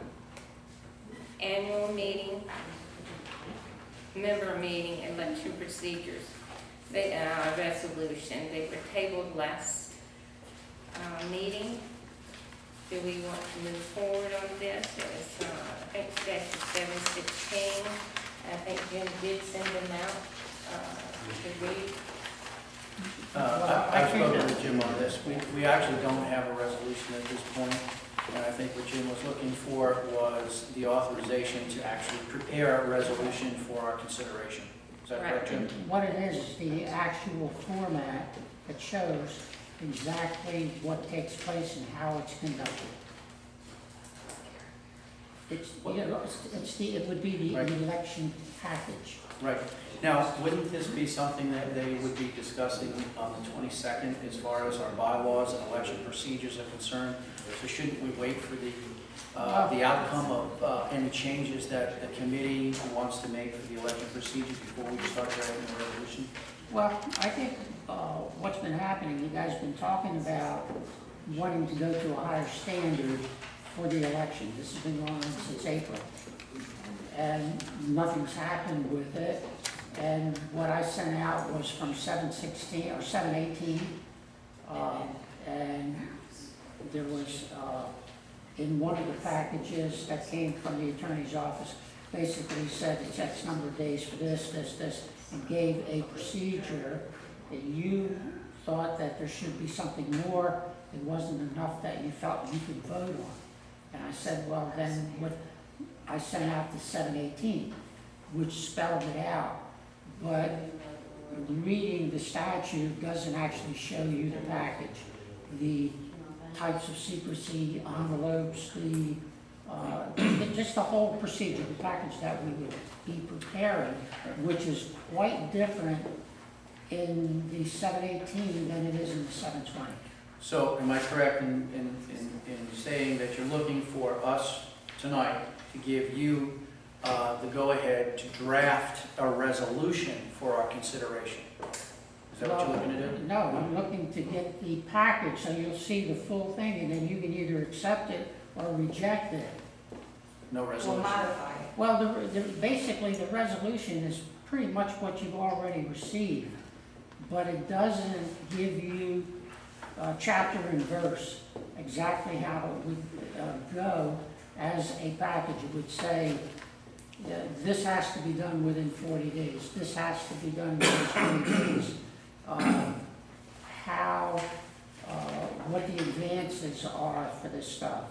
Annual meeting, member meeting, election procedures. They, resolution, they were tabled last, meeting. Do we want to move forward on this? It's, I think statute 716. I think Jim did send them out, to read. I've spoken with Jim on this. We actually don't have a resolution at this point, and I think what Jim was looking for was the authorization to actually prepare a resolution for our consideration. Is that correct, Jim? What it is the actual format that shows exactly what takes place and how it's conducted. It's, you know, it would be the Right. election package. Right. Now, wouldn't this be something that they would be discussing on the 22nd as far as our bylaws and election procedures are concerned? So shouldn't we wait for the outcome of any changes that the committee wants to make for the election procedures before we start writing the resolution? Well, I think what's been happening, you guys have been talking about wanting to go to a higher standard for the election. This has been going on since April. And nothing's happened with it. And what I sent out was from 716 or 718. And there was, in one of the packages that came from the attorney's office, basically said it's X number of days for this, and gave a procedure that you thought that there should be something more. It wasn't enough that you felt you could vote on. And I said, well, then what I sent out the 718, which spelled it out. But reading the statute doesn't actually show you the package. The types of secrecy, envelopes, just the whole procedure, the package that we would be preparing, which is quite different in the 718 than it is in the 720. So am I correct in saying that you're looking for us tonight to give you the go-ahead to draft a resolution for our consideration? Is Is that what you're looking to do? No, I'm looking to get the package, so you'll see the full thing, and then you can either accept it or reject it. No Or resolution? modify it. Well, basically, the resolution is pretty much what you've already received, but it doesn't give you chapter and verse, exactly how it would go as a package. It would say, this has to be done within 40 days, this has to be done within 20 days. What the advances are for this stuff,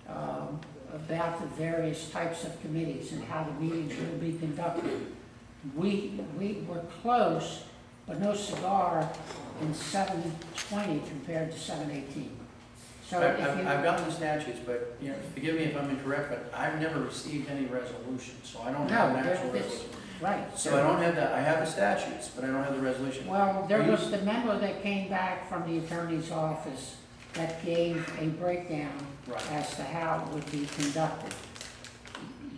about the various types of committees and how the meetings will be conducted. We were close, but no cigar in 720 compared to 718. So if you, I've gotten the statutes, but, you know, forgive me if I'm incorrect, but I've never received any resolution, so I don't have an actual resolution. right. So I don't have that, I have the statutes, but I don't have the resolution. Well, there was the memo that came back from the attorney's office that gave a breakdown Right. as to how it would be conducted.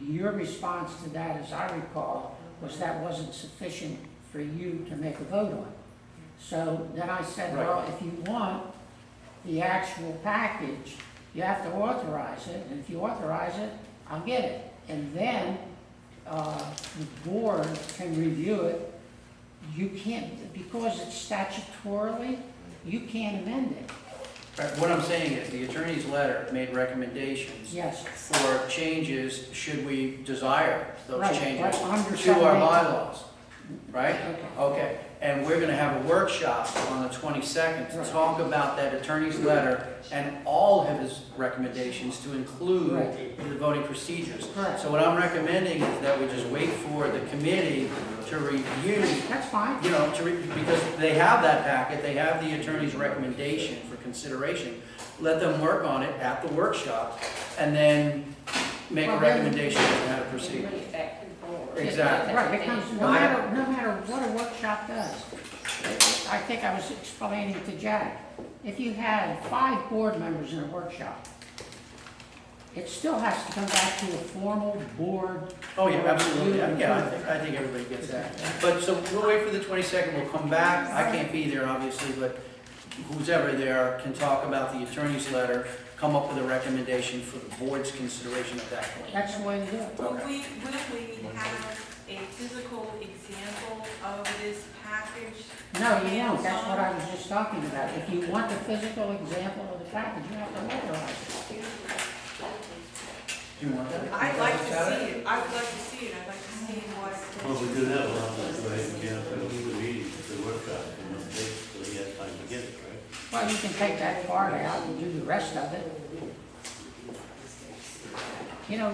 Your response to that, as I recall, was that wasn't sufficient for you to make a vote on. So then I said, Right. well, if you want the actual package, you have to authorize it, and if you authorize it, I'll get it. And then the board can review it. You can't, because it's statutorily, you can't amend it. Right, what I'm saying is, the attorney's letter made recommendations Yes. for changes, should we desire those Right, changes right, under to our 718. bylaws, right? Okay. Okay, and we're gonna have a workshop on the 22nd to Right. talk about that attorney's letter and all of his recommendations to include Right. the voting procedures. Correct. So what I'm recommending is that we just wait for the committee to review, That's fine. you know, because they have that packet, they have the attorney's recommendation for consideration. Let them work on it at the workshop and then make a Well, then- recommendation as to how to And proceed. bring it back to the board. Exactly. Right, because no matter what a workshop does, I think I was explaining to Jack, if you had 5 board members in a workshop, it still has to come back to a formal board. Oh, yeah, absolutely, yeah, I think everybody gets that. But, so we'll wait for the 22nd, we'll come back, I can't be there, obviously, but who's ever there can talk about the attorney's letter, come up with a recommendation for the board's consideration at that point. That's the way to do it. Will we have a physical example of this package? No, you won't, that's what I was just talking about. If you want the physical example of the package, you have to authorize it. Do you want that? I'd like to see it, I would like to see it, I'd like to see what. Well, we do that, we'll have to go ahead and cancel the meeting, the workshop, and update, so he has time to get it, right? Well, you can take that part out and do the rest of it. You know,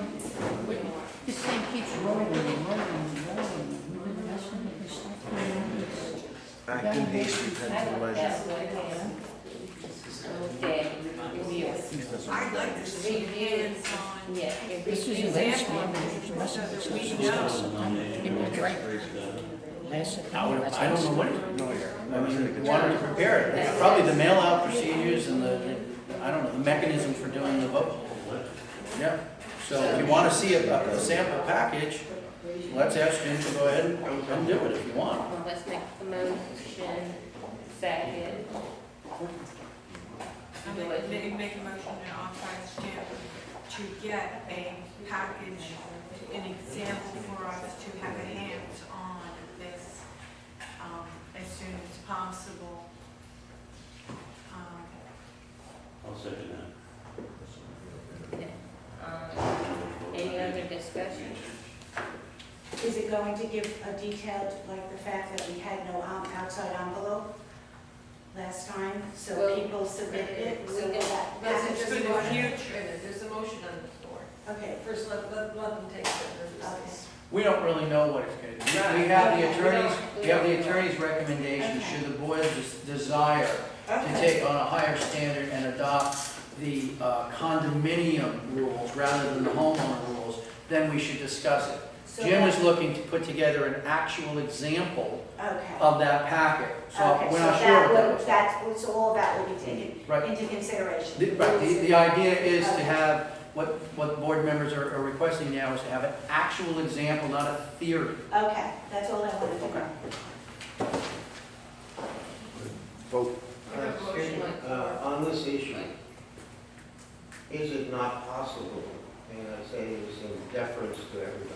this thing keeps rolling and rolling and rolling. We've been messing with this stuff for years. Act in haste, I repent in don't leisure. have what it is. Okay, review it. I'd like to see hands-on Yeah. This is a last one, there's messing with so that we stuff. know. Give me a break. Last September, that's I don't know what it is. I mean, we wanted to prepare it. It's probably the mail-out procedures and I don't know, the mechanism for doing the vote. Yeah, so if you want to see a sample package, let's ask Jim to go ahead and do it if you want. Well, let's make the motion, second. Make a motion to authorize Jim to get a package, an example for us to have a hands-on this as soon as possible. I'll second that. Any other discussion? Is it going to give a detailed, like the fact that we had no outside envelope last time, so Well, people submitted it? we So did- that That's package just is a going motion. to- Wait a minute, there's a motion on the floor. Okay, First, let them take the okay. We don't really know what it's going to be. We have the attorney's recommendation, should the board desire to take on a higher standard and adopt the condominium rules rather than the homeowner rules, then we should discuss it. So Jim that- is looking to put together an actual example Okay. of that packet, so Okay, we're so not sure what that would, looks like. so all that will be taken Right. into consideration? The idea is to Okay. have, what board members are requesting now is to have an actual example, not a theory. Okay, that's all I wanted to know. Vote. Excuse me, On this issue, is it not possible, and I say this in deference to everybody,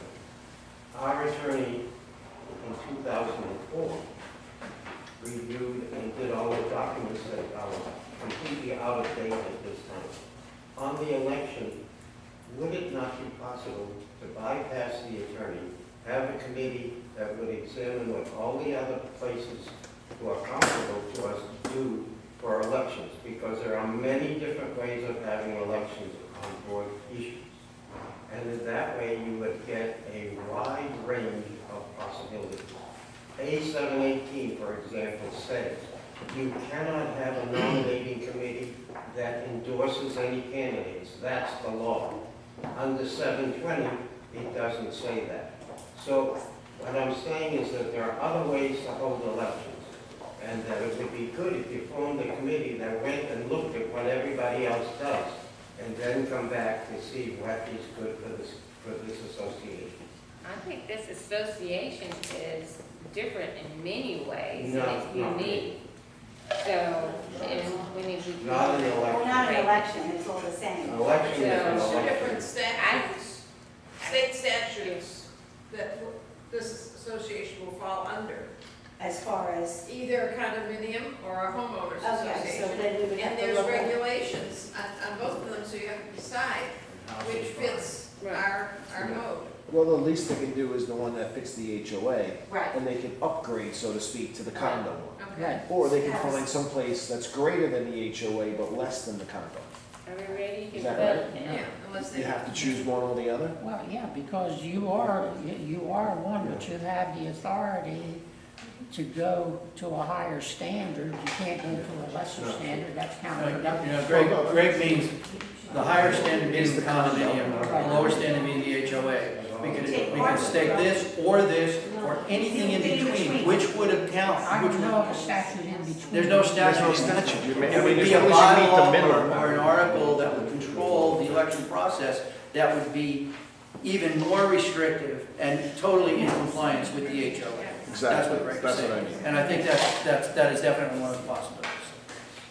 our attorney in 2004 reviewed and did all the documents that are completely out of date at this time. On the election, would it not be possible to bypass the attorney, have a committee that would examine what all the other places who are comparable to us do for elections? Because there are many different ways of having elections on board issues. And in that way, you would get a wide range of possibilities. A718, for example, says you cannot have a nominating committee that endorses any candidates. That's the law. Under 720, it doesn't say that. So what I'm saying is that there are other ways to hold elections, and that it would be good if you formed a committee that went and looked at what everybody else does, and then come back to see what is good for this association. I think this association is different in many ways, No, and it's not unique. So, and we need to. Not an election. Well, not an election, it's all the same. An election is an There's two election. different statutes, state statutes, that this association will fall under. As far as, Either a condominium or a homeowners okay, so association. then we would have And to there's look at. regulations on both of them, so you have to decide which fits our mode. Well, the least they can do is the one that fits the HOA, Right. and they can upgrade, so to speak, to the condo one. Okay. Or they can find some place that's greater than the HOA, but less than the condo. Are we ready to Is that vote right? now? Yeah, unless they. You have to choose one or the other? Well, yeah, because you are one, but you have the authority to go to a higher standard. You can't go to a lesser standard, that's You counterproductive. know, Greg means the higher standard being the condominium, the lower standard being the HOA. We could state this, or anything in between, which would account, I which don't know would, of a statute in between. there's no There's no statute. statute. It I would mean, be as a long as you meet the bylaw minimum. or an article that would control the election process that would be even more restrictive and totally in compliance with the HOA. That's Exactly, what Greg is that's what I saying. mean. And I think that is definitely one of the possibilities.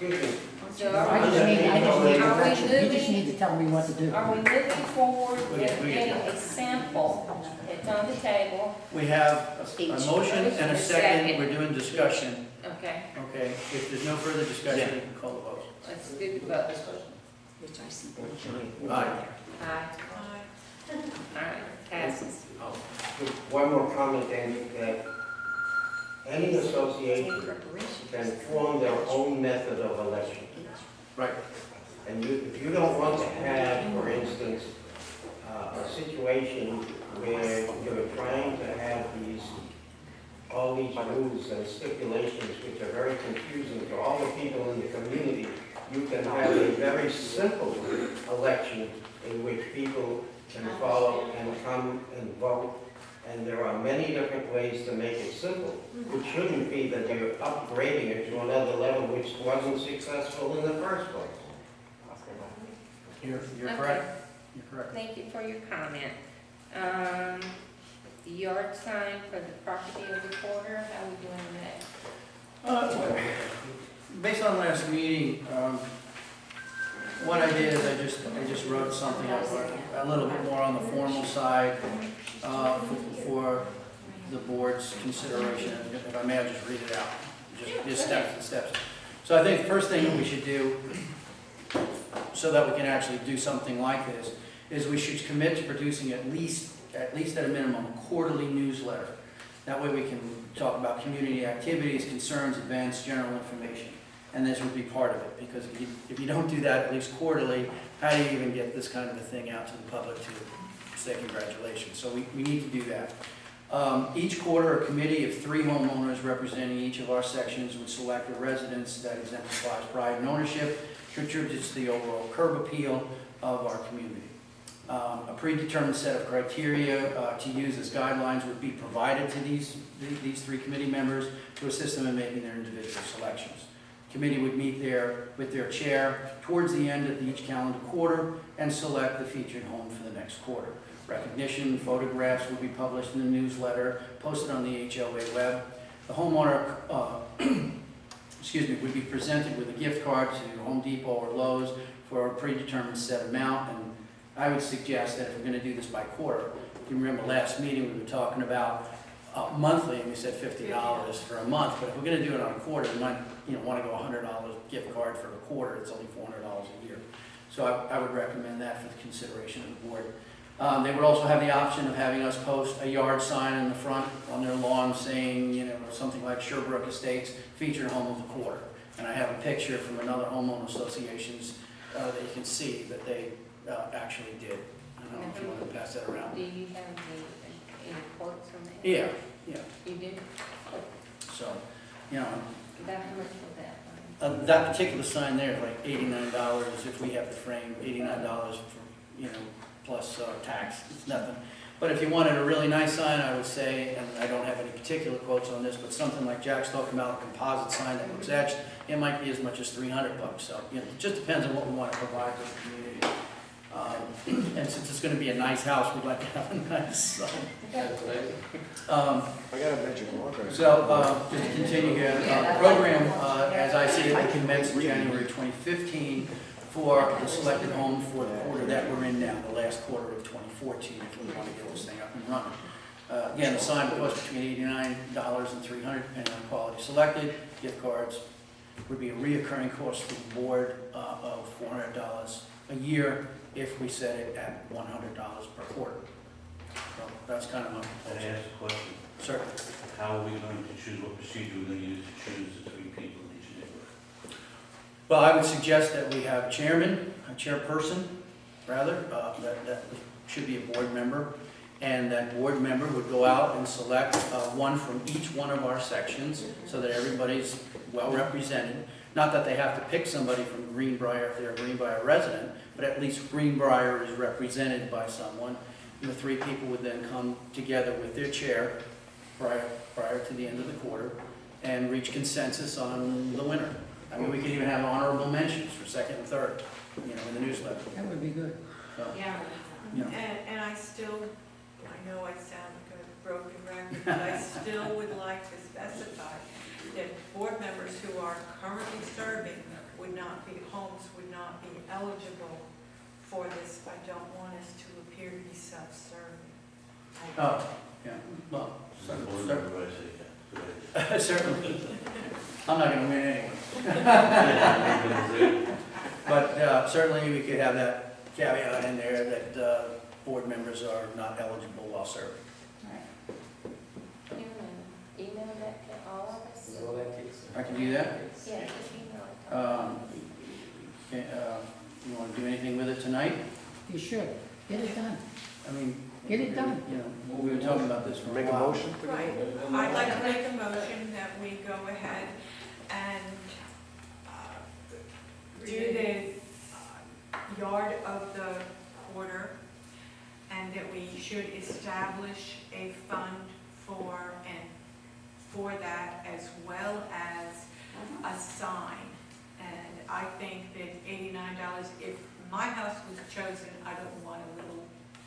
Excuse me. So I are just need we direction. You just need to tell me what to do. Are we moving forward with We- getting a sample that's on the table? We have a motion and a second, we're doing discussion. Okay, Okay, if there's no further discussion, we can call the vote. let's do the vote. Which I see. Aye. Aye. All right, passes. One more comment, Andy, that any association can form their own method of election. Right. And if you don't want to have, for instance, a situation where you're trying to have all these rules and stipulations which are very confusing to all the people in the community, you can have a very simple election in which people can follow and come and vote. And there are many different ways to make it simple. It shouldn't be that you're upgrading it to another level which wasn't successful in the first place. You're Okay. correct. You're correct. Thank you for your comment. The yard sign for the property of the quarter, how are we doing that? Based on last meeting, what I did is I just wrote something up a little bit more on the formal side for the board's consideration. If I may, I'll just read it out, just steps. So I think the first thing that we should do, so that we can actually do something like this, is we should commit to producing at least at a minimum, a quarterly newsletter. That way we can talk about community activities, concerns, events, general information. And this would be part of it, because if you don't do that at least quarterly, how do you even get this kind of a thing out to the public to say congratulations? So we need to do that. Each quarter, a committee of 3 homeowners representing each of our sections would select a residence that exemplifies pride and ownership, contributes to the overall curb appeal of our community. A predetermined set of criteria to use as guidelines would be provided to these 3 committee members to assist them in making their individual selections. The committee would meet with their chair towards the end of each calendar quarter and select the featured home for the next quarter. Recognition photographs will be published in the newsletter, posted on the HOA web. The homeowner would be presented with a gift card to Home Depot or Lowe's for a predetermined set amount. And I would suggest that if we're gonna do this by quarter, if you remember last meeting, we were talking about monthly, and we said $50 for a month, but if we're gonna do it on a quarter, we might, wanna go $100 gift card for a quarter, it's only $400 a year. So I would recommend that for the consideration of the board. They would also have the option of having us post a yard sign in the front on their lawn saying, something like Sherbrook Estates featured home of the quarter. And I have a picture from another homeowner associations that you can see that they actually did. I don't know if you want to pass that around. Do you have any quotes from that? Yeah. You do? So, About how much was that? that particular sign there is like $89 if we have the frame, $89 for, plus tax, it's nothing. But if you wanted a really nice sign, I would say, and I don't have any particular quotes on this, but something like Jack's talking about, a composite sign that looks etched, it might be as much as $300. So, it just depends on what we want to provide to the community. And since it's going to be a nice house, we'd like to have a nice sign. I gotta mention one thing. So, just to continue here, the program, as I see it, commenced in January 2015 for the selected home for the quarter that we're in now, the last quarter of 2014, if we want to get this thing up and running. Again, the sign would cost between $89 and $300, depending on quality selected. Gift cards would be a reoccurring cost for the board of $400 a year if we set it at $100 per quarter. So that's kind of my Can I proposal. ask a question? Certainly. How are we going to choose, what procedure we're going to use to choose the 3 people in each neighborhood? Well, I would suggest that we have a chairman, a chairperson, rather, that should be a board member, and that board member would go out and select one from each one of our sections so that everybody's well represented. Not that they have to pick somebody from Greenbrier if they're a Greenbrier resident, but at least Greenbrier is represented by someone. And the 3 people would then come together with their chair prior to the end of the quarter and reach consensus on the winner. I mean, we could even have honorable mentions for second and third, in the newsletter. That would be good. So, Yeah. And I still, I know I sound like a broken record, but I still would like to specify that board members who are currently serving homes would not be eligible for this. I don't want us to appear to be self-serving. Oh, yeah, well, Board certainly. member, I say, yeah, good idea. Certainly. I'm not gonna win anyway. Yeah. But certainly we could have that caveat in there that board members are not eligible while serving. You want to email that to all of us? I can do that? Yeah, just email it. You want to do anything with it tonight? You should. Get it done. I mean, Get it done. We were talking about this for a Make a while. motion? Right. I'd like to make a motion that we go ahead and do the yard of the quarter, and that we should establish a fund for that, as well as a sign. And I think that $89, if my house was chosen, I don't want a little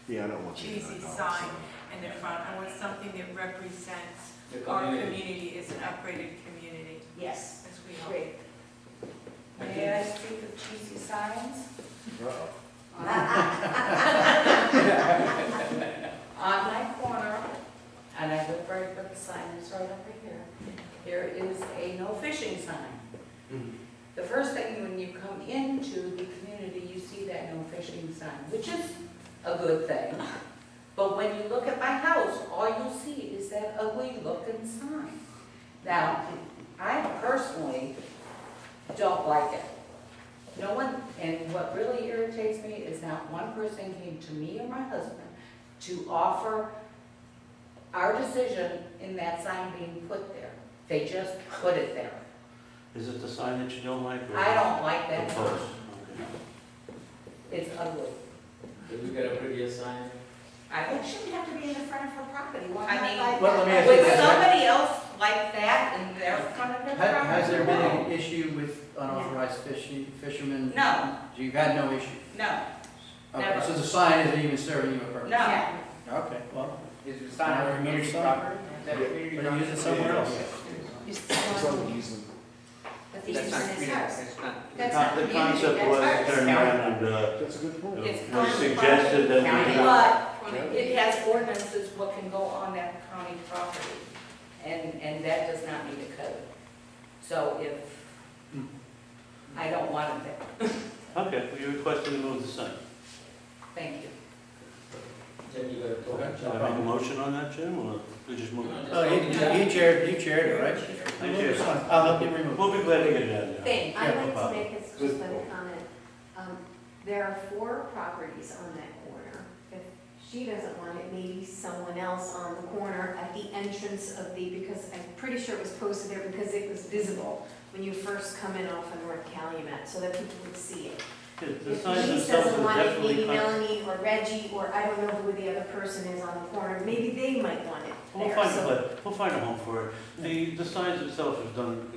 Yeah, I don't want you to. cheesy sign in the front. I want something that represents our community as an upgraded community, Yes. as we hope. Great. May I speak of cheesy signs? Uh-oh. On my corner, and I look right where the sign is right over here, there is a no fishing sign. The first thing when you come into the community, you see that no fishing sign, which is a good thing. But when you look at my house, all you'll see is that ugly looking sign. Now, I personally don't like it. No one, and what really irritates me is not one person came to me or my husband to offer our decision in that sign being put there. They just put it there. Is it the sign that you don't like? Or I don't like that the sign. post? It's ugly. Did we get a prettier sign? It shouldn't have to be in the front of her property. Why I not mean, like well, let me ask that? you Would this. somebody else like that in their front of their property? Has there been an issue with unauthorized fishermen? No. You've had no issue? No. Okay, Never. so the sign isn't even serving you a purpose? No. Okay, well, Is the sign on community property? Is that community but use it somewhere else. It's on the easement. But he's That's in not, his house. it's not. That's not The community, concept that's was to ours. turn around and, That's a good point. It's we county suggested that we County. not. But it has ordinances what can go on that county property, and that does not meet the code. So if, I don't want it there. Okay, well, you requested to move the sign. Thank you. Jim, you gotta talk. Should I make a motion on that, Jim, or we just move it? Oh, you chaired it, right? I chaired it. I'll help you remove it. We'll be glad to get it out of there. Thank you. Yeah, I'd no like to problem. make just a comment. There are 4 properties on that corner. If she doesn't want it, maybe someone else on the corner at the entrance of because I'm pretty sure it was posted there because it was visible when you first come in off of North Calumet, so that people would see it. The If signs Denise themselves doesn't are want it, definitely. maybe Melanie or Reggie, or I don't know who the other person is on the corner, maybe they might want it We'll there. find So we'll find a home for it. The signs themselves have done,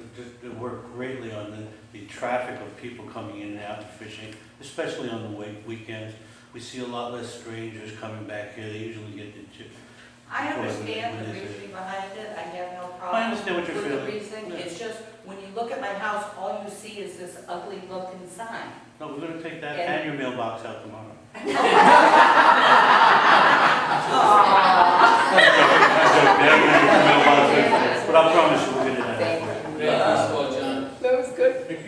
work greatly on the traffic of people coming in and out and fishing, especially on the weekends. We see a lot less strangers coming back here. They usually get the chip. I understand the reasoning behind it, I have no problem. I understand what you're with feeling. the reason, it's just, when you look at my house, all you see is this ugly looking sign. No, we're gonna take that And- and your mailbox out tomorrow. Aw. But I promise you, we'll get it out. Thank you. Yeah, first of all, John. That was good. We can,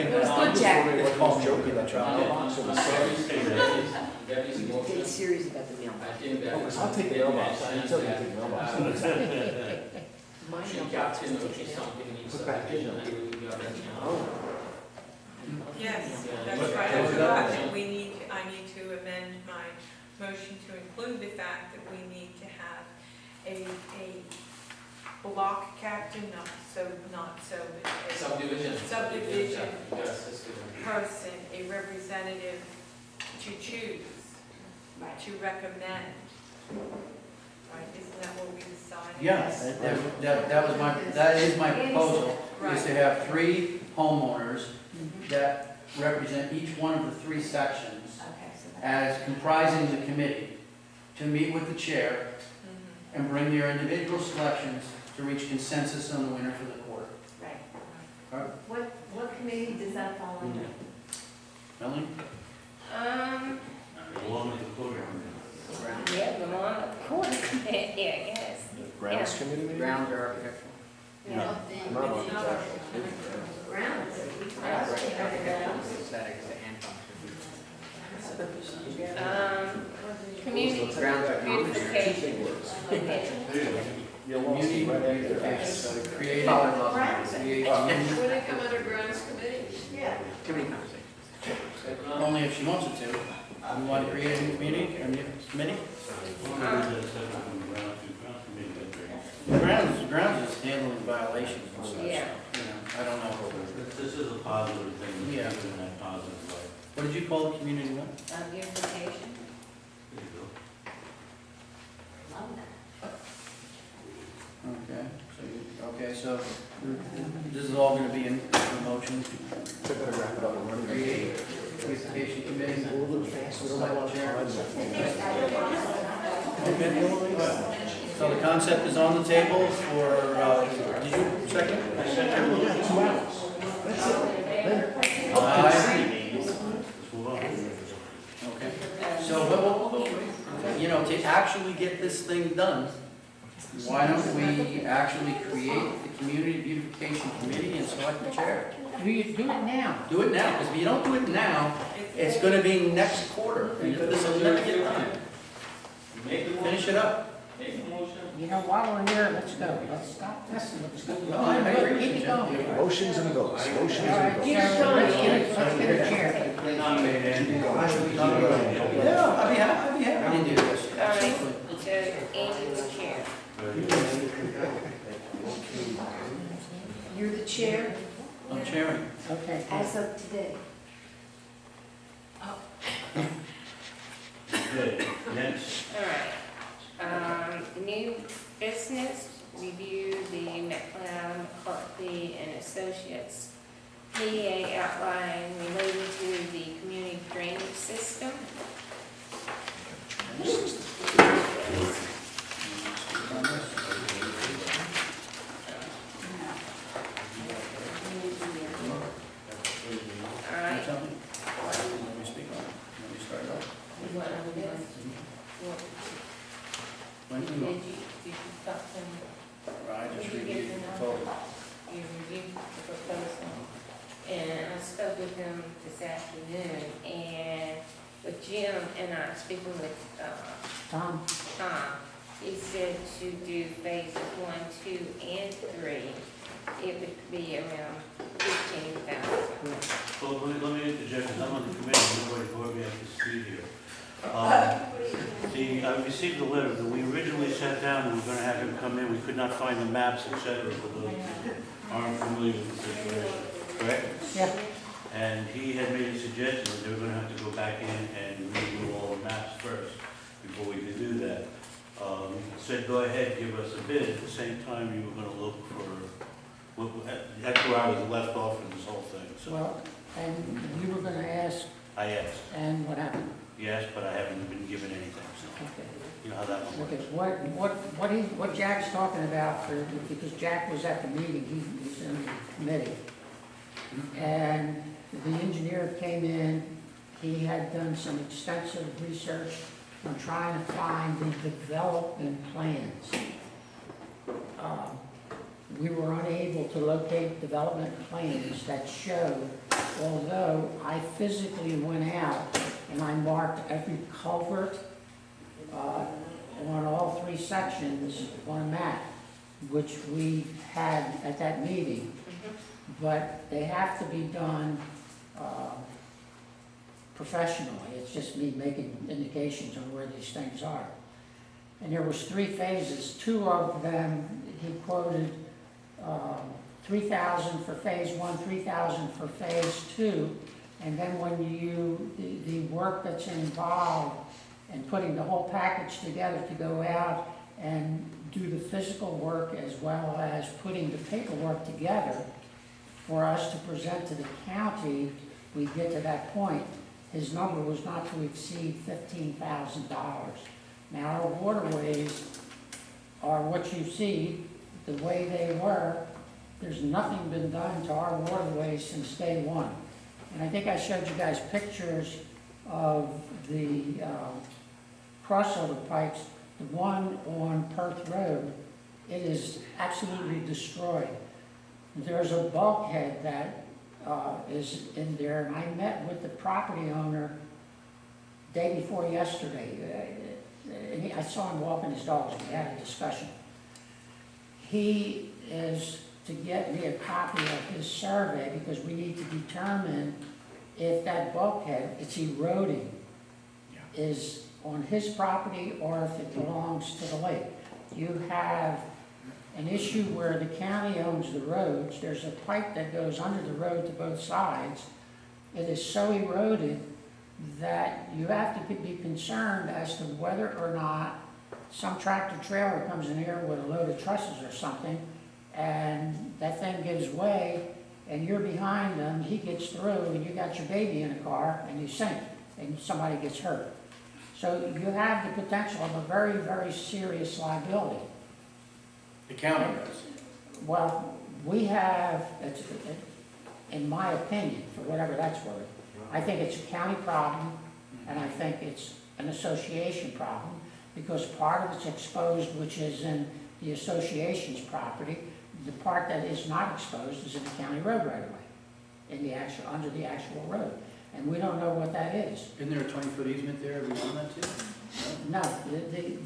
It was good, Jack. Let's call Jokey, that's Debbie's Dead motion. serious about the I mailbox. think that. I'll take the mailbox. I tell you to take the mailbox. My She mailbox got is in, or taken she's out. something needs Put to back in. Yes, that's But- right, I but- forgot that I need to amend my motion to include the fact that we need to have a block captain, not so, a Subdivision. subdivision Yes, that's good. person, a representative to choose, to recommend. Right, isn't that what we decided? Yeah, that is my proposal, is to have 3 homeowners that represent each one of the 3 sections as comprising the committee, to meet with the chair and bring their individual selections to reach consensus on the winner for the quarter. Right. Alright. What committee does that fall under? Melanie? Along with the quarter. Yeah, the one, of course, yeah, yes. Grounds committee maybe? Grounds or architectural? Not architectural. Grounds. Aesthetics and function. Community Grounds are beautification. Community beautification, creative, Grounds. create Would it come under grounds committee? Yeah. Too many conversations. only if she wants it to. We want to create a new community, a new committee. Grounds is handling violations and such. Yeah. You know, I don't know. This is a positive thing, Yeah. in that positive way. What did you call the community one? Beautification. There you go. Love that. Okay, so this is all going to be in motion. They better wrap it up and run it. Create beautification committee. Go a little fast, we don't have a lot of time. So the concept is on the table for, did you second? Yeah, 2 hours. That's it. Aye. Let's move on. Okay. So, you know, to actually get this thing done, why don't we actually create the community beautification committee and select the chair? Do it now. Do it now, because if you don't do it now, it's gonna be next quarter, and this will never get done. Make the motion. Finish it up. Make the motion. You know, while we're here, let's go. Let's stop this and let's go. No, I agree with Keep you, it Jim. going. Motions and votes, motions All and right, votes. so let's get a chair. Yeah, I'd be happy to do this. All right, Absolutely. so Andy's chair. You're the chair I'm chairing. Okay. as of today. Okay, next. All right. New business, review the McLeod McCarthy and Associates PA outline relating to the community drainage system. Did you talk to him? I just Did you reviewed get the the proposal. You reviewed the proposal, and I spoke with him this afternoon, and with Jim and I speaking with, Tom? Tom, he said to do phases 1, 2, and 3, it would be around 15,000. Well, let me interject, because I'm on the committee, nobody brought me up to speed here. I received a letter that we originally sat down and we were going to have him come in. We could not find the maps, etc., for those who aren't familiar with the situation, correct? Yeah. And he had made a suggestion that they were going to have to go back in and redo all the maps first before we could do that. Said, go ahead, give us a bid. At the same time, you were going to look for, that's where I was left off in this whole thing. So Well, and you were gonna ask, I asked. and what happened? Yes, but I haven't been given anything, so Okay. you know how that one Okay, works. what Jack's talking about, because Jack was at the meeting, he was in the committee. And the engineer came in, he had done some extensive research on trying to find the development plans. We were unable to locate development plans that showed, although I physically went out and I marked every culvert on all 3 sections on a map, which we had at that meeting. But they have to be done professionally. It's just me making indications on where these things are. And there was 3 phases. 2 of them, he quoted 3,000 for phase 1, 3,000 for phase 2. And then when the work that's involved in putting the whole package together to go out and do the physical work as well as putting the paperwork together for us to present to the county, we get to that point. His number was not to exceed $15,000. Now, our waterways are what you see, the way they were. There's nothing been done to our waterways since day one. And I think I showed you guys pictures of the crossover pipes. The one on Perth Road, it is absolutely destroyed. There's a bulkhead that is in there, and I met with the property owner day before yesterday. And I saw him walking his dogs, and we had a discussion. He is to get me a copy of his survey because we need to determine if that bulkhead, it's eroding, is on his property or if it belongs to the lake. You have an issue where the county owns the roads. There's a pipe that goes under the road to both sides. It is so eroded that you have to be concerned as to whether or not some tractor trailer comes in here with a load of trusses or something, and that thing gives way, and you're behind them, he gets through, and you got your baby in a car, and you sink, and somebody gets hurt. So you have the potential of a very, very serious liability. The county does. Well, we have, in my opinion, for whatever that's worth, I think it's a county problem, and I think it's an association problem, because part of it's exposed, which is in the association's property. The part that is not exposed is in the county road right away, under the actual road. And we don't know what that is. Isn't there a 20-foot easement there beyond that too? No,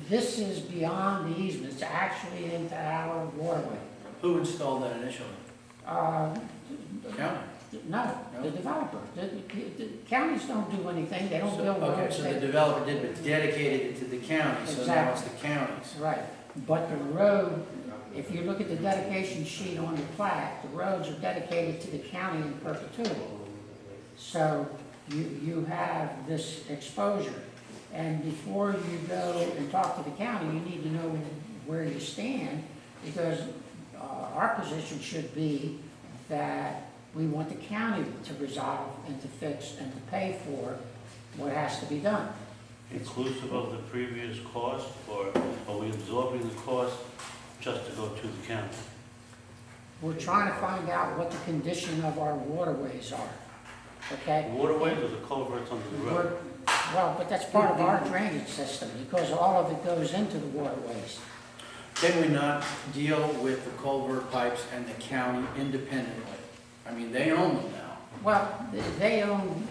this is beyond the easement. It's actually into our waterway. Who installed that initially? The county? No, the developer. The counties don't do anything. They don't build roads. Okay, so the developer did, but dedicated it to the county, so now it's the county's. Right, but the road, if you look at the dedication sheet on the plat, the roads are dedicated to the county in perpetuity. So you have this exposure. And before you go and talk to the county, you need to know where you stand, because our position should be that we want the county to resolve and to fix and to pay for what has to be done. Inclusive of the previous cost, or are we absorbing the cost just to go to the county? We're trying to find out what the condition of our waterways are, okay? The waterways or the culverts under the road? Well, but that's part of our drainage system, because all of it goes into the waterways. Can we not deal with the culvert pipes and the county independently? I mean, they own them now. Well, they own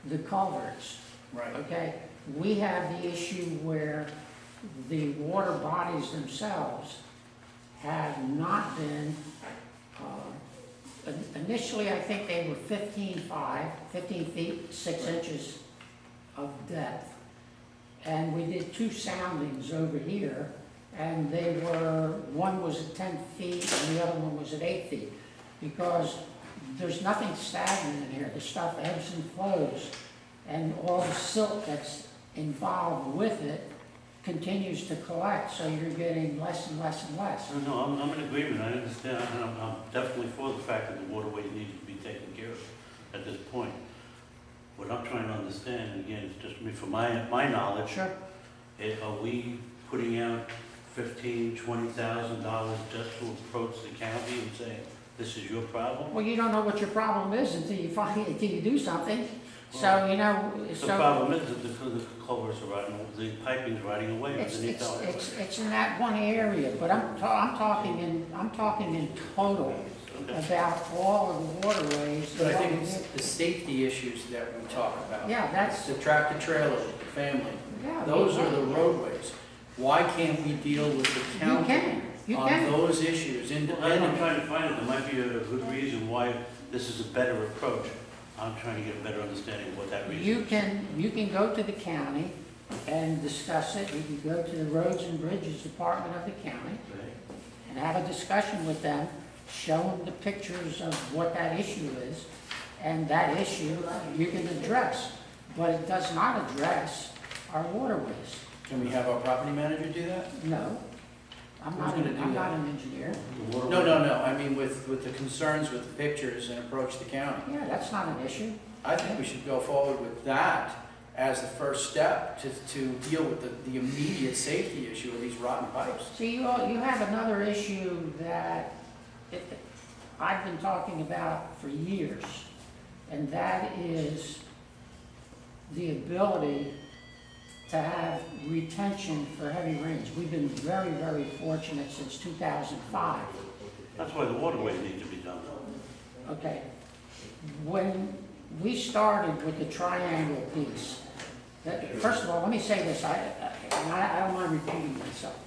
the culverts, Right. okay? We have the issue where the water bodies themselves have not been, initially, I think they were 15 feet, 6 inches of depth. And we did 2 soundings over here, and they were, one was at 10 feet and the other one was at 8 feet. Because there's nothing stagnant in here, the stuff ebbs and flows, and all the silt that's involved with it continues to collect, so you're getting less and less and less. No, I'm in agreement, I understand, and I'm definitely for the fact that the waterways need to be taken care of at this point. What I'm trying to understand, and again, it's just me, for my knowledge, Sure. are we putting out $15,000, $20,000 just to approach the county and say, this is your problem? Well, you don't know what your problem is until you do something. So, you know, The problem is that the culverts are rotting, the piping's rotting away. it's in that one area, but I'm talking in total about all of the waterways. But I think it's the safety issues that we talk about. Yeah, that's, The tractor trailer, the family, yeah. those are the roadways. Why can't we deal with the county You on can. those issues Well, that's what I'm independently? trying to find, there might be a good reason why this is a better approach. I'm trying to get a better understanding of what that reason is. You can go to the county and discuss it. You can go to the Roads and Bridges Department of the county and have a discussion with them, show them the pictures of what that issue is, and that issue you can address. But it does not address our waterways. Can we have our property manager do that? No. I'm Who's not gonna do that? an engineer. No, I mean with the concerns with the pictures and approach the county. Yeah, that's not an issue. I think we should go forward with that as the first step to deal with the immediate safety issue of these rotten pipes. See, you have another issue that I've been talking about for years, and that is the ability to have retention for heavy rains. We've been very, very fortunate since 2005. That's why the waterways need to be done, though. Okay. When we started with the triangle piece, first of all, let me say this, I don't mind repeating myself.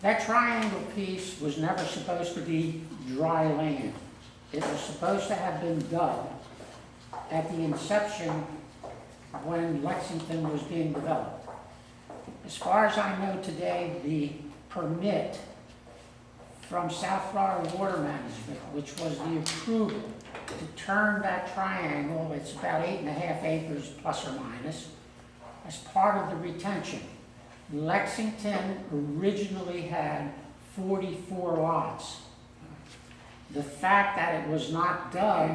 That triangle piece was never supposed to be dry land. It was supposed to have been dug at the inception when Lexington was being developed. As far as I know today, the permit from South Florida Water Management, which was the approval to turn that triangle, it's about 8.5 acres plus or minus, as part of the retention. Lexington originally had 44 lots. The fact that it was not dug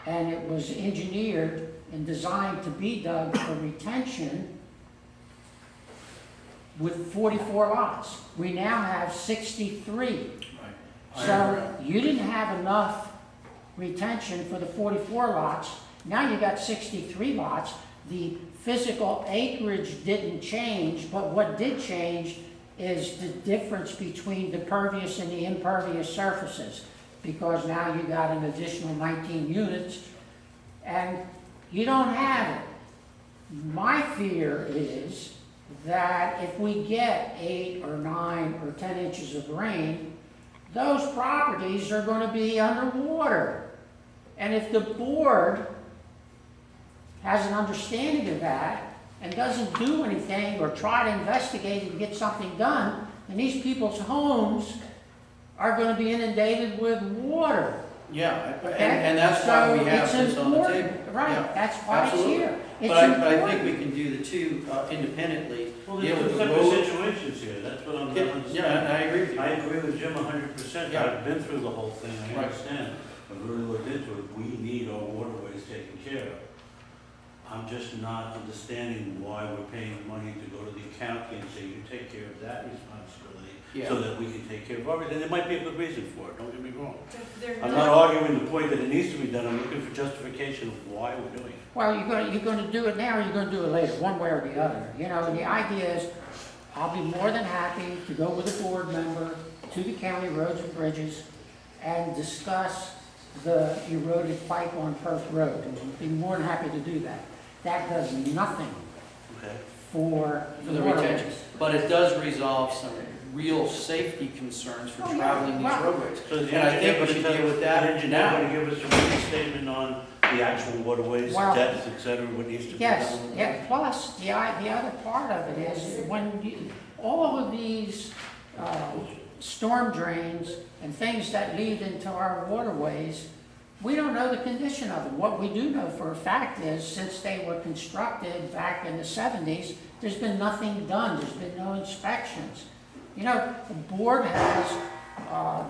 and it was engineered and designed to be dug for retention with 44 lots. We now have 63. So you didn't have enough retention for the 44 lots. Now you got 63 lots. The physical acreage didn't change, but what did change is the difference between the pervious and the impervious surfaces, because now you got an additional 19 units and you don't have it. My fear is that if we get 8 or 9 or 10 inches of rain, those properties are going to be underwater. And if the board has an understanding of that and doesn't do anything or try to investigate and get something done, then these people's homes are going to be inundated with water. Yeah, Okay? and that's why we have So this it's on the important. table. Right, Yeah, that's why it's absolutely. here. It's But I important. think we can do the two independently. Well, Deal there's with two the separate road. situations here, that's what I'm not Yeah, understanding. I agree with you. I agree with Jim 100%, Yeah. I've been through the whole thing, I Right. understand. I've really looked into it, we need our waterways taken care of. I'm just not understanding why we're paying money to go to the county and say, you take care of that responsibility, Yeah. so that we can take care of everything. There might be a good reason for it, don't get me wrong. They're I'm not arguing the point that it needs to be done, I'm looking for justification of why we're doing it. Well, you're gonna do it now, or you're gonna do it later, one way or the other. You know, and the idea is, I'll be more than happy to go with a board member to the county roads and bridges and discuss the eroded pipe on Perth Road. Be more than happy to do that. That does nothing Okay. for For the the retention, waterways. but it does resolve some real safety concerns for Oh, yeah. traveling these Well- roadways. So is the And I think we engineer should gonna deal with the that engineer now. gonna give us a written statement on the actual waterways, Well, depths, et cetera, what needs to be done? Yes, yeah, plus, the other part of it is, when you, all of these, storm drains and things that lead into our waterways, we don't know the condition of them. What we do know for a fact is, since they were constructed back in the 70s, there's been nothing done, there's been no inspections. You know, the board has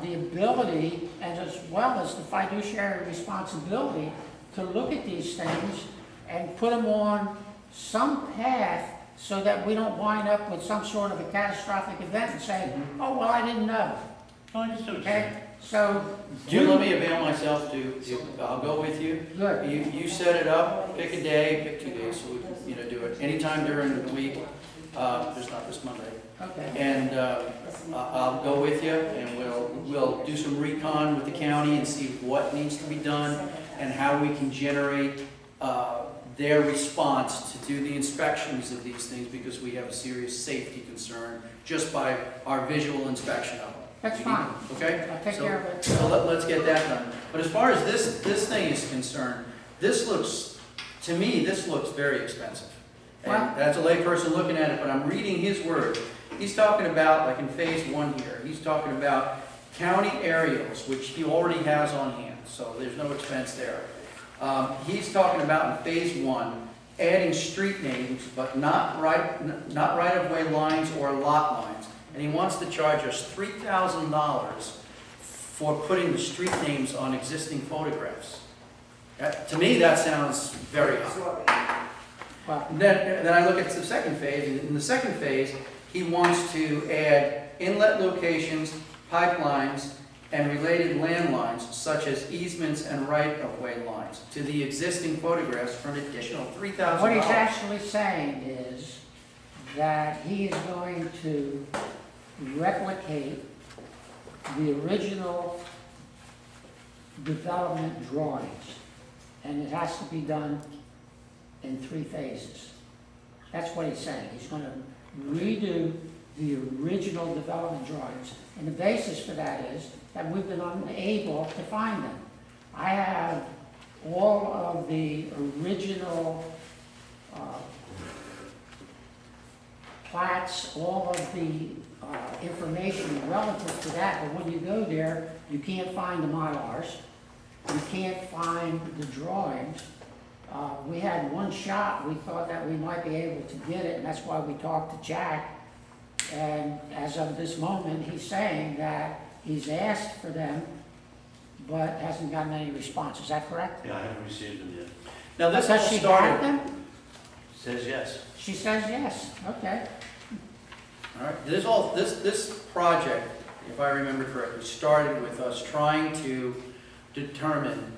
the ability, and as well as the fiduciary responsibility, to look at these things and put them on some path so that we don't wind up with some sort of a catastrophic event and say, oh, well, I didn't know. No, I just don't Okay? So, Let me avail myself to, I'll go with you. good. You set it up, pick a day, pick 2 days, so we can, do it anytime during the week, just not this Monday. Okay. And I'll go with you, and we'll do some recon with the county and see what needs to be done and how we can generate their response to do the inspections of these things, because we have a serious safety concern just by our visual inspection of them. That's fine. Okay? I'll take care of it. So let's get that done. But as far as this thing is concerned, to me, this looks very expensive. Well- And that's a layperson looking at it, but I'm reading his words. He's talking about, like in phase 1 here, he's talking about county aerials, which he already has on hand, so there's no expense there. He's talking about in phase 1, adding street names, but not right-of-way lines or lot lines. And he wants to charge us $3,000 for putting the street names on existing photographs. To me, that sounds very high. Well, Then I look at the second phase, and in the second phase, he wants to add inlet locations, pipelines, and related landlines, such as easements and right-of-way lines, to the existing photographs for an additional $3,000. what he's actually saying is that he is going to replicate the original development drawings, and it has to be done in 3 phases. That's what he's saying. He's going to redo the original development drawings, and the basis for that is that we've been unable to find them. I have all of the original plats, all of the information relative to that, but when you go there, you can't find the Mylars, you can't find the drawings. We had one shot, we thought that we might be able to get it, and that's why we talked to Jack. And as of this moment, he's saying that he's asked for them, but hasn't gotten any response. Is that correct? Yeah, I haven't received them yet. Now, this all Does she have started. them? Says yes. She says yes. Okay. All right, this project, if I remember correctly, started with us trying to determine,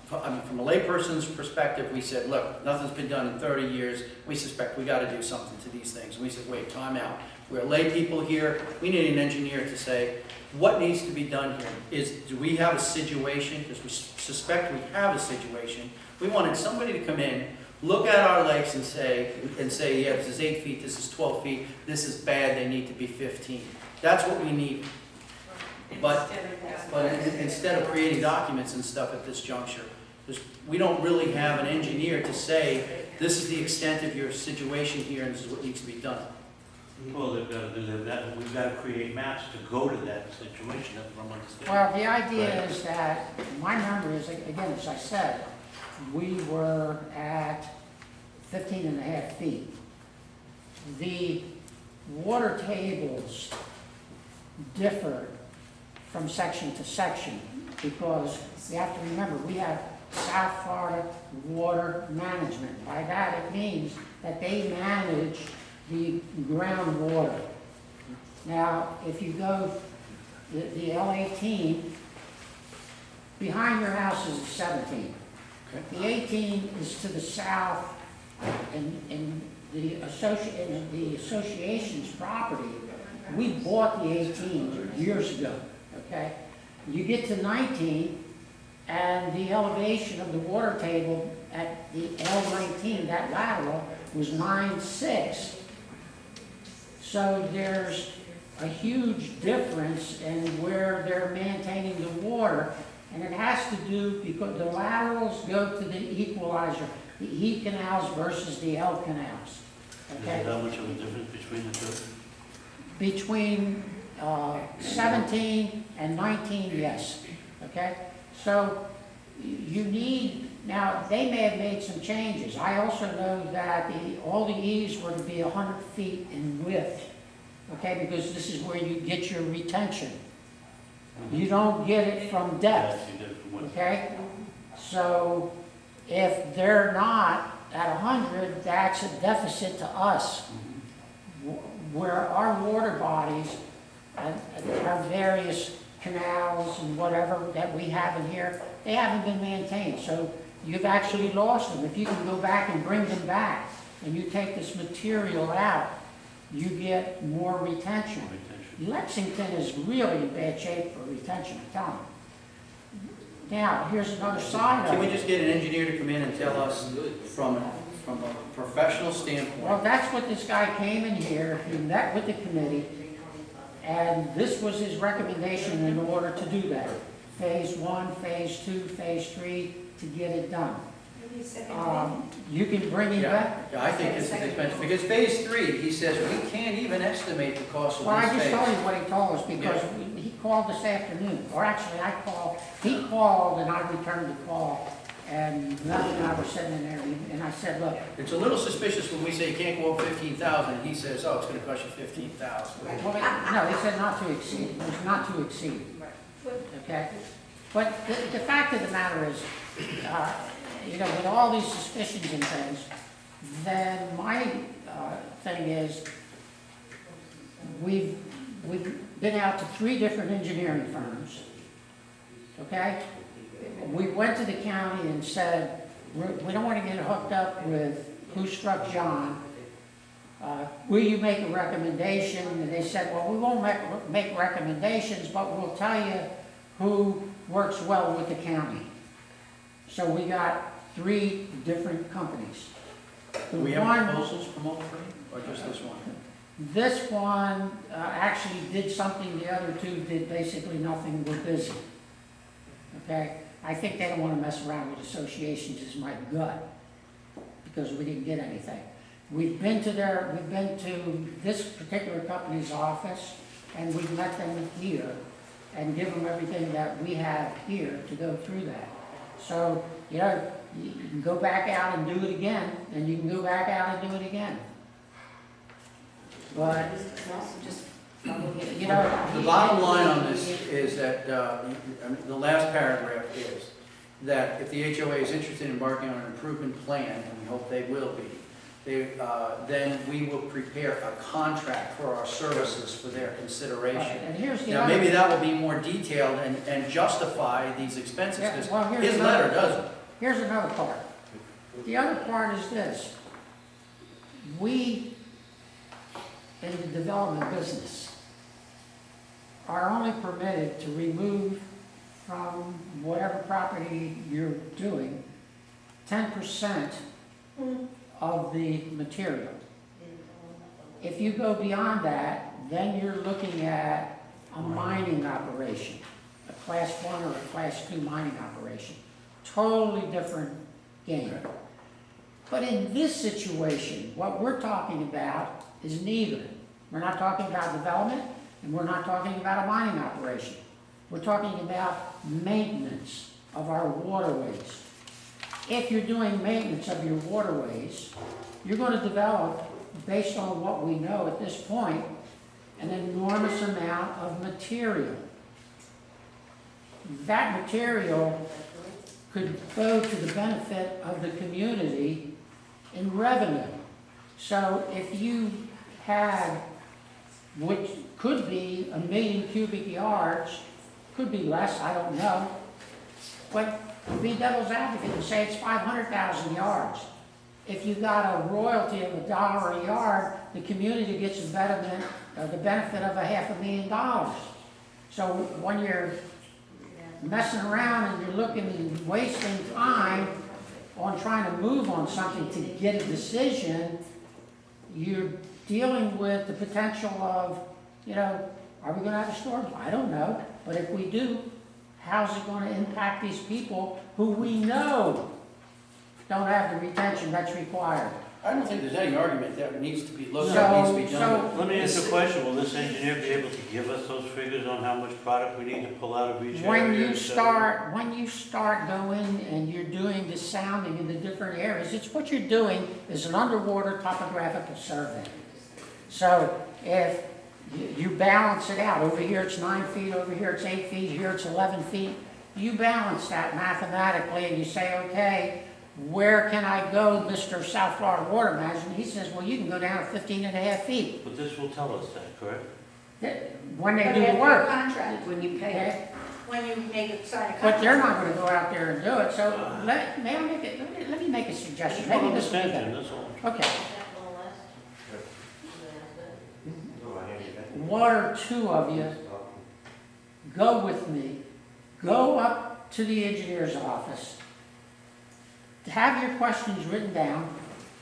from a layperson's perspective, we said, look, nothing's been done in 30 years. We suspect we got to do something to these things. And we said, wait, time out. We're lay people here. We need an engineer to say, what needs to be done here? Do we have a situation? Because we suspect we have a situation. We wanted somebody to come in, look at our lakes and say, yeah, this is 8 feet, this is 12 feet, this is bad, they need to be 15. That's what we need. But instead of creating documents and stuff at this juncture, we don't really have an engineer to say, this is the extent of your situation here and this is what needs to be done. Well, they've got to do that, we've got to create maps to go to that situation, that's what I'm understanding. Well, the idea is that, my number is, again, as I said, we were at 15.5 feet. The water tables differ from section to section because you have to remember, we have South Florida Water Management. By that, it means that they manage the groundwater. Now, if you go, the L18, behind your house is the 17. Okay. The 18 is to the south, in the association's property. We bought the 18 years ago, okay? You get to 19, and the elevation of the water table at the L19, that lateral, was 9.6. So there's a huge difference in where they're maintaining the water, and it has to do because the laterals go to the equalizer, the E canals versus the L canals. Is Okay? there that much of a difference between the two? Between 17 and 19, yes. Okay? So you need, now they may have made some changes. I also know that all the E's were to be 100 feet in width. Okay? Because this is where you get your retention. You don't get it from depth. Yes, you did from what? Okay? So if they're not at 100, that's a deficit to us. Where our water bodies, our various canals and whatever that we have in here, they haven't been maintained. So you've actually lost them. If you can go back and bring them back, and you take this material out, you get more retention. Lexington is really in bad shape for retention, I'm telling you. Now, here's another side of it. Can we just get an engineer to come in and tell us from a professional Well, standpoint? that's what this guy came in here, he met with the committee, and this was his recommendation in order to do that. Phase 1, Phase 2, Phase 3, to get it done. You can bring him back. Yeah, I think this is expensive, because phase 3, he says, we can't even estimate the cost of Well, I this just phase. told you what he told us, because he called this afternoon, or actually I called, he called and I returned the call, and Mel and I were sitting in there, and I said, look, It's a little suspicious when we say you can't go over 15,000, and he says, oh, it's gonna cost you 15,000. well, no, he said not to exceed, it was not to exceed. Okay? But the fact of the matter is, you know, with all these suspicions and things, then my thing is, we've been out to 3 different engineering firms, okay? We went to the county and said, we don't want to get hooked up with Who Struck John. Will you make a recommendation? And they said, well, we won't make recommendations, but we'll tell you who works well with the county. So we got 3 different companies. Do we have proposals from all 3, or just this one? This one actually did something, the other 2 did basically nothing, we're busy. Okay? I think they don't want to mess around with associations is my gut, because we didn't get anything. We've been to this particular company's office, and we've met them here, and give them everything that we have here to go through that. So, you know, you can go back out and do it again, and you can go back out and do it again. But, you know. The bottom line on this is that, the last paragraph is that if the HOA is interested in embarking on an improvement plan, and we hope they will be, then we will prepare a contract for our services for their consideration. Right, and here's the Now, other- maybe that will be more detailed and justify these expenses, Yeah, because well, here's his another- letter doesn't. Here's another part. The other part is this. We, in the development business, are only permitted to remove from whatever property you're doing 10% of the material. If you go beyond that, then you're looking at a mining operation, a class 1 or a class 2 mining operation. Totally different game. But in this situation, what we're talking about is neither. We're not talking about development, and we're not talking about a mining operation. We're talking about maintenance of our waterways. If you're doing maintenance of your waterways, you're going to develop, based on what we know at this point, an enormous amount of material. That material could go to the benefit of the community in revenue. So if you had which could be 1,000,000 cubic yards, could be less, I don't know. But be devil's advocate and say it's 500,000 yards. If you got a royalty of $1 a yard, the community gets the betterment, the benefit of $500,000. So when you're messing around and you're looking and wasting time on trying to move on something to get a decision, you're dealing with the potential of, you know, are we gonna have a storm? I don't know, but if we do, how's it gonna impact these people who we know don't have the retention that's required? I don't think there's any argument that needs to be looked at, needs to be done. Let me ask you a question, will this engineer be able to give us those figures on how much product we need to pull out of each area? When you et cetera? start going and you're doing the sounding in the different areas, it's what you're doing is an underwater topographical survey. So if you balance it out, over here it's 9 feet, over here it's 8 feet, here it's 11 feet, you balance that mathematically and you say, okay, where can I go, Mr. South Florida Water Management? He says, well, you can go down to 15.5 feet. But this will tell us that, correct? When they But do they the have work. a contract. When you pay Okay? it. When you sign a contract. But they're not gonna go out there and do it, so let me make a suggestion, maybe this will be better. That's all. Okay. One or two of you, go with me, go up to the engineer's office, have your questions written down,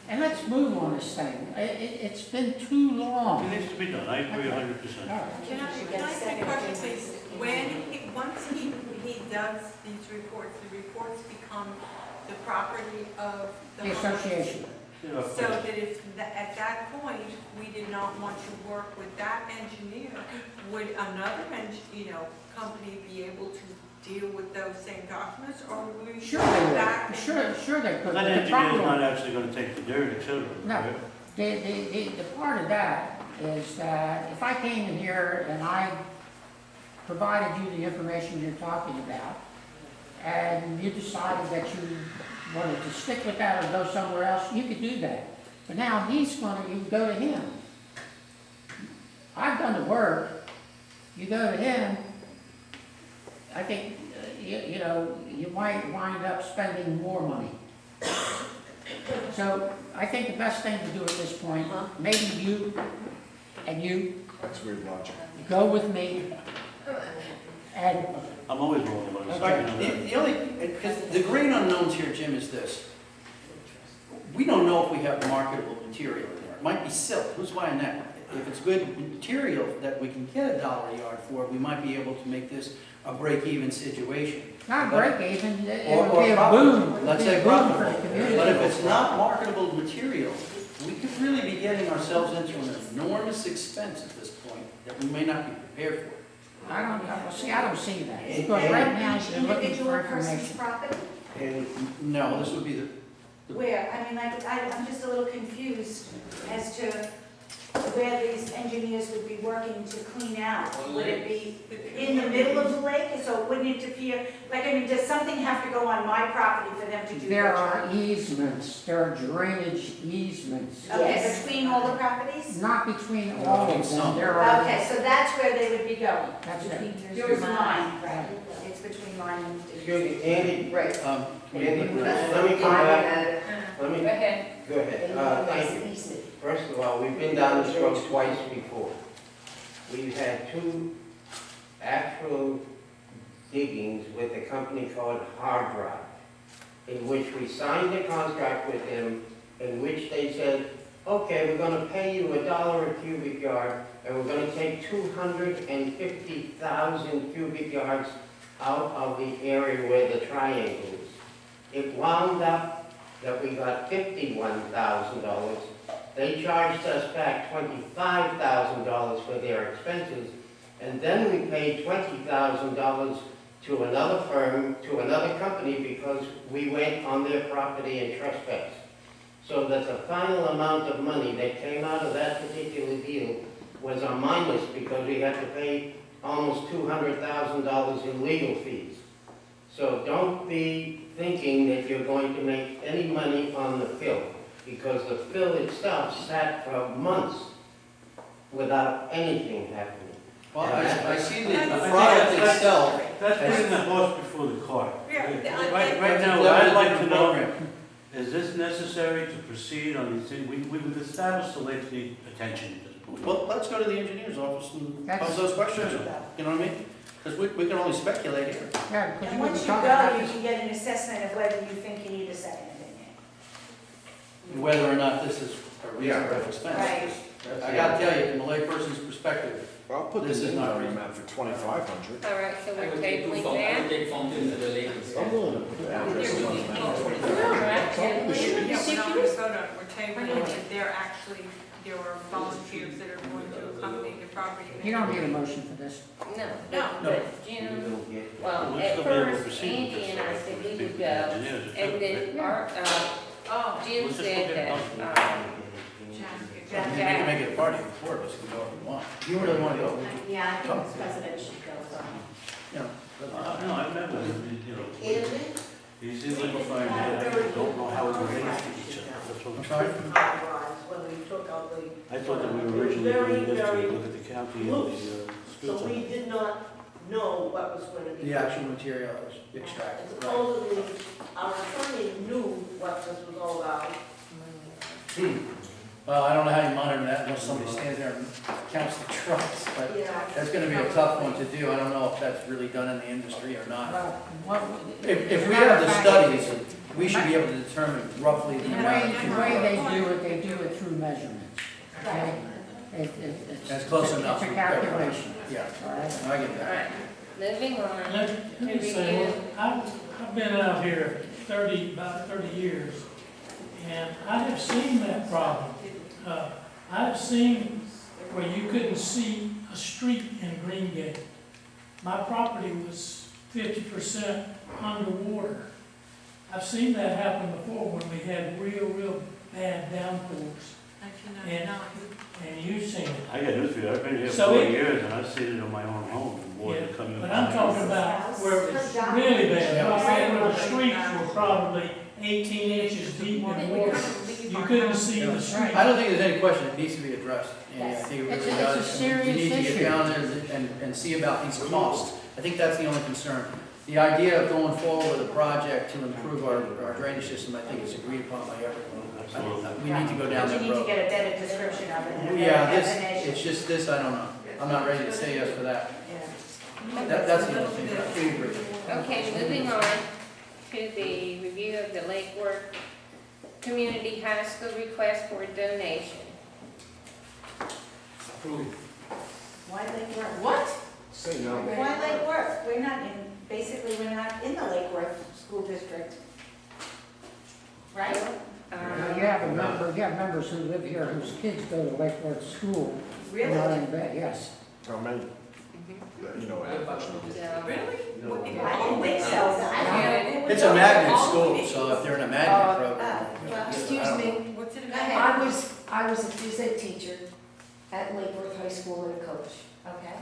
and let's move on this thing. It's been too long. It needs to be done, I agree 100%. All right. Can I say a question, please? Once he does these reports, the reports become the property of the The association. Yeah, of So course. that if, at that point, we did not want to work with that engineer, would another, company be able to deal with those same documents, or would we? Sure go they back will, and- sure they could. That The engineer's problem- not actually gonna take the dirt, et cetera, No. correct? The part of that is that if I came in here and I provided you the information you're talking about, and you decided that you wanted to stick with that or go somewhere else, you could do that. But now you go to him. I've done the work, you go to him, I think, you might wind up spending more money. So I think the best thing to do at this point, maybe you and you That's weird logic. go with me, and I'm always rolling on this, All right, you know that. the only, because the great unknowns here, Jim, is this. We don't know if we have marketable material in there. It might be silk, who's buying that? If it's good material that we can get $1 a yard for, we might be able to make this a break-even situation. not But- break even, it Or would be a profitable. boom. It would Let's be a say boom for profitable. the community. But if it's not marketable material, we could really be getting ourselves into an enormous expense at this point that we may not be prepared for. I don't see that, because right now Each you're looking individual for person's information. property? And No, this would be Where? I mean, I'm just a little confused as to where these engineers would be working to clean out. Would it be in the middle of the lake, so it wouldn't interfere? Does something have to go on my property for them to do There their are job? easements, there are drainage easements. Okay, Yes. between all the properties? Not between all of them, Some. there are. Okay, so that's where they would be going. That's it. Yours and mine, right? It's between mine and. Excuse me, Andy, Right. Andy, let me come back, let me, Go ahead. go ahead. Thank you. First of all, we've been down this road twice before. We've had two actual diggings with a company called Hard Rock, in which we signed a contract with them, in which they said, okay, we're gonna pay you $1 a cubic yard, and we're gonna take 250,000 cubic yards out of the area where the triangle is. It wound up that we got $51,000. They charged us back $25,000 for their expenses, and then we paid $20,000 to another firm, to another company, because we went on their property and trespassed. So that the final amount of money that came out of that particular deal was a minus, because we had to pay almost $200,000 in legal fees. So don't be thinking that you're going to make any money on the fill, because the fill itself sat for months without anything happening. Well, I see the I product think itself. That's putting the horse before the cart. Yeah, Right now, what I'd like to know, is this necessary to proceed on these things? We've established the lake's need attention at this point. Well, let's go to the engineer's office and That's- pose those questions, you know what I mean? Because we can only speculate here. Yeah, because And we once were you talking go, about you this. can get an assessment of whether you think you need a second opinion. Whether or not this is a reasonable expense. Right. I gotta tell you, from a layperson's perspective, I'll put This this is in not on the reasonable. map for 2,500. All right, so I we're will take tabling I will that. take fountain to the lake. I'm willing to put addresses on the map. All right, and Yeah, we're not gonna ridiculous. vote on it, we're tabling it, but there are volunteers that are going to accompany the property. You don't need a motion for this. No, No. but Jim, well, We'll at still be able to first, proceed with Andy this, and I so said we speak would to go, the engineers, and then our, Oh, Jim Let's just said look at that, it. Jack, we can make it a party before, but we can go if we want. You really want to go? Yeah, I think the president should go, so. You know, No, I've met with him, you know. He's liquefying, I don't know how we relate to each other. That's what I'm I'm sorry? When we took out the. I thought that we were originally doing this to look at the county and the streets. So we did not know what was going to be. The actual material is And extracted, right? supposedly, our attorney knew what this was all about. Well, I don't know how you monitor that unless somebody stands there and counts the trucks, but Yeah. that's gonna be a tough one to do. I don't know if that's really done in the industry or not. Well, what, If we have the studies, we should be able to determine roughly the the amount. way they do it through measurements. Okay? It's. That's close enough. It's a calculation. Yeah, All right? I get all that. right, moving on. Let me say, I've been out here about 30 years, and I have seen that problem. I have seen where you couldn't see a street in Greengate. My property was 50% underwater. I've seen that happen before when we had real bad downpours, and you've seen it. I got news for you, I've been here So 40 it- years and I've seen it on my own home, the water Yeah, coming. but I'm talking about where it was really bad, where the streets were probably 18 inches deep in water. You couldn't see the street. I don't think there's any question, it needs to be addressed. And I think it It's really a does. serious We need to issue. get down there and see about these costs. I think that's the only concern. The idea of going forward with a project to improve our drainage system, I think is agreed upon by everyone. We need to go down But that you need to road. get a better description of it and a Yeah, better this, definition. it's just this, I don't know. I'm not ready to say yes for that. Yeah. That's the only thing, but we agree. Okay, moving on to the review of the Lake Worth Community High School request for a donation. Approved. Why Lake Worth? What? Say no. Why Lake Worth? We're not basically, we're not in the Lake Worth School District. Right? Now, you have members who live here whose kids go to Lake Worth School. Really? Not in bed, yes. How many? You know, Really? I didn't think so. It's a magnet school, so if they're in a magnet program. well, Excuse me, What's it Go about? ahead. I was a phys ed teacher at Lake Worth High School and a coach. Okay.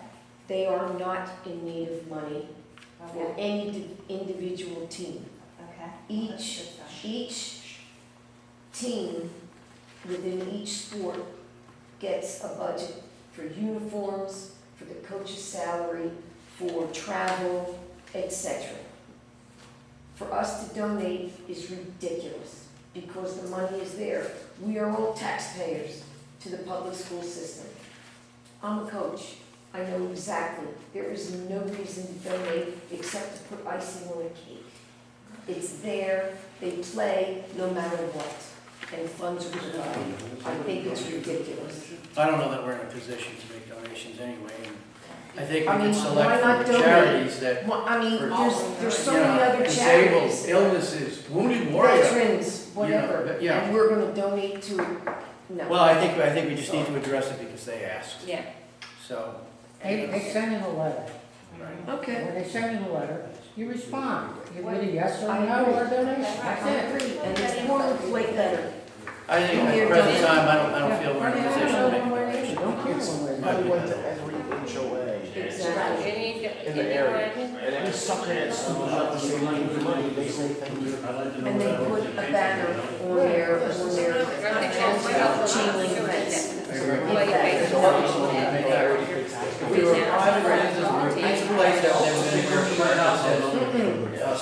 They are not in need of money for Okay. any individual team. Okay. Each team within each sport gets a budget for uniforms, for the coach's salary, for travel, etc. For us to donate is ridiculous because the money is there. We are all taxpayers to the public school system. I'm a coach. I know exactly. There is no reason to donate except to put icing on a cake. It's there, they play no matter what, and funds are provided. I think it's ridiculous. I don't know that we're in a position to make donations anyway. And I think I we mean, can why select not from donate? charities that, Well, I mean, For- there's so you many know, other disabled, charities. illnesses, wounded warriors. Veterans, whatever, but yeah. and we're gonna donate to, no. Well, I think we just need to address it because they asked, Yeah. so. They send in a letter. Okay. When they send in a letter, you respond. You with a yes or I no agree. or donation. I That's it. agree, and it's boilerplate letter. I think at the present time, I don't feel we're in a position to make donations. Don't care one way or I another. went to every HOA Exactly. in the area, and any sucker that schools up to say money, they say thank you. I'd like to know And they what put a banner on their chain link fence. I agree. Give that.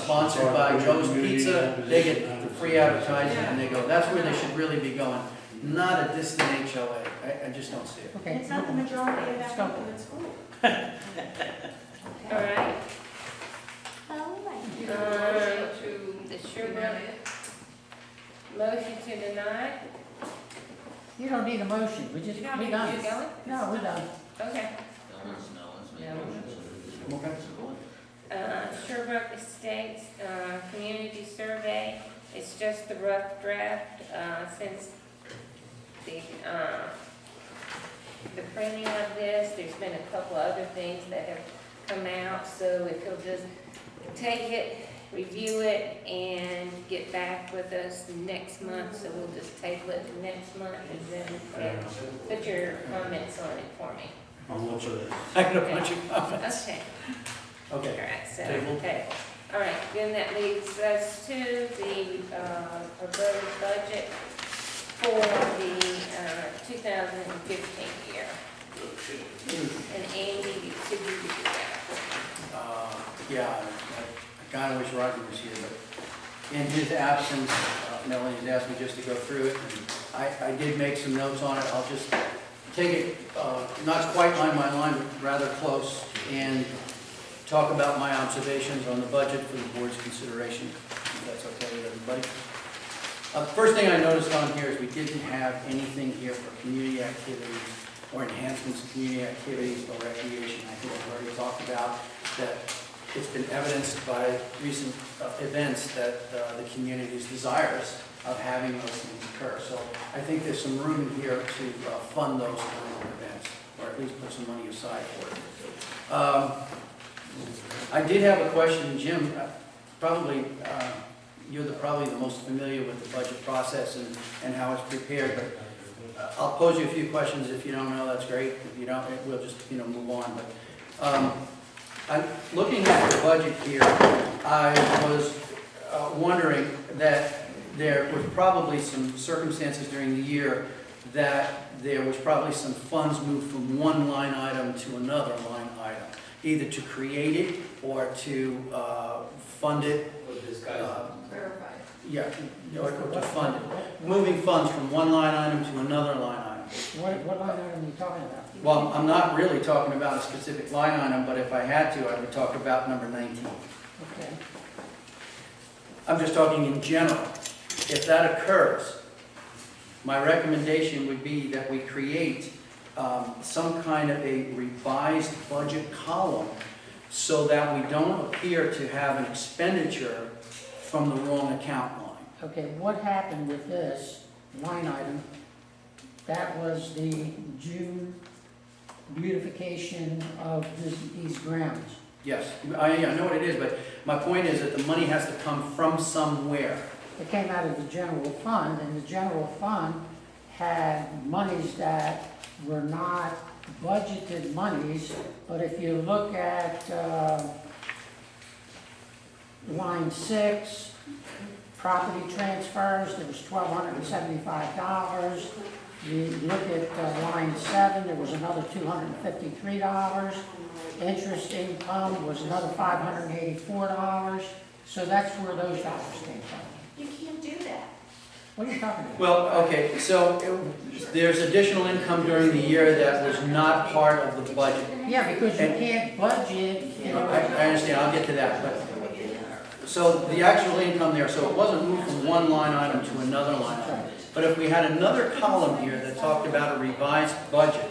sponsored by Joe's Pizza, they get the free advertising and they go, that's where they should really be going. Not a distant HOA. I just don't see it. Okay. It's not the majority of Let's that go. people in school. All right. All right. The Sherbrooke, motion to deny. You don't need a motion, we're You don't we need done. to go? No, we're done. Okay. Okay. Sherbrooke Estates, community survey, it's just the rough draft, since the printing of this, there's been a couple other things that have come out, so if you'll just take it, review it, and get back with us next month, so we'll just table it next month, and then put your comments on it for me. I'll look for that. I got a bunch of comments. Okay. All Okay. right, so, Table. okay. All right, then that leads us to the proposed budget for the 2015 year. And Andy, could you do that? Yeah, I kind of wish Roger was here, but in his absence, Melanie has asked me just to go through it. I did make some notes on it. I'll just take it, not quite line by line, but rather close, and talk about my observations on the budget for the board's consideration, if that's okay with everybody. First thing I noticed on here is we didn't have anything here for community activities or enhancements of community activities or recreation. I think I've already talked about that. It's been evidenced by recent events that the community is desirous of having those things occur. So I think there's some room here to fund those kind of events, or at least put some money aside for it. I did have a question, Jim. Probably you're probably the most familiar with the budget process and how it's prepared. But I'll pose you a few questions. If you don't know, that's great. If you don't, we'll just move on. But I'm looking at the budget here. I was wondering that there was probably some circumstances during the year that there was probably some funds moved from one line item to another line item, either to create it or to fund it. Verify. Yeah, or to fund it. Moving funds from one line item to another line item. What line item are you talking about? Well, I'm not really talking about a specific line item, but if I had to, I would talk about number 19. Okay. I'm just talking in general. If that occurs, my recommendation would be that we create some kind of a revised budget column so that we don't appear to have an expenditure from the wrong account line. Okay, what happened with this line item? That was the June beautification of these grounds. Yes, I know what it is, but my point is that the money has to come from somewhere. It came out of the general fund, and the general fund had monies that were not budgeted monies, but if you look at line 6, property transfers, there was $1,275. You look at line 7, there was another $253. Interest income was another $584. So that's where those dollars came from. You can't do that. What are you talking about? Well, okay, so there's additional income during the year that was not part of the budget. Yeah, because you can't budget. I understand, I'll get to that, but, so the actual income there, so it wasn't moved from one line item to another line item. But if we had another column here that talked about a revised budget,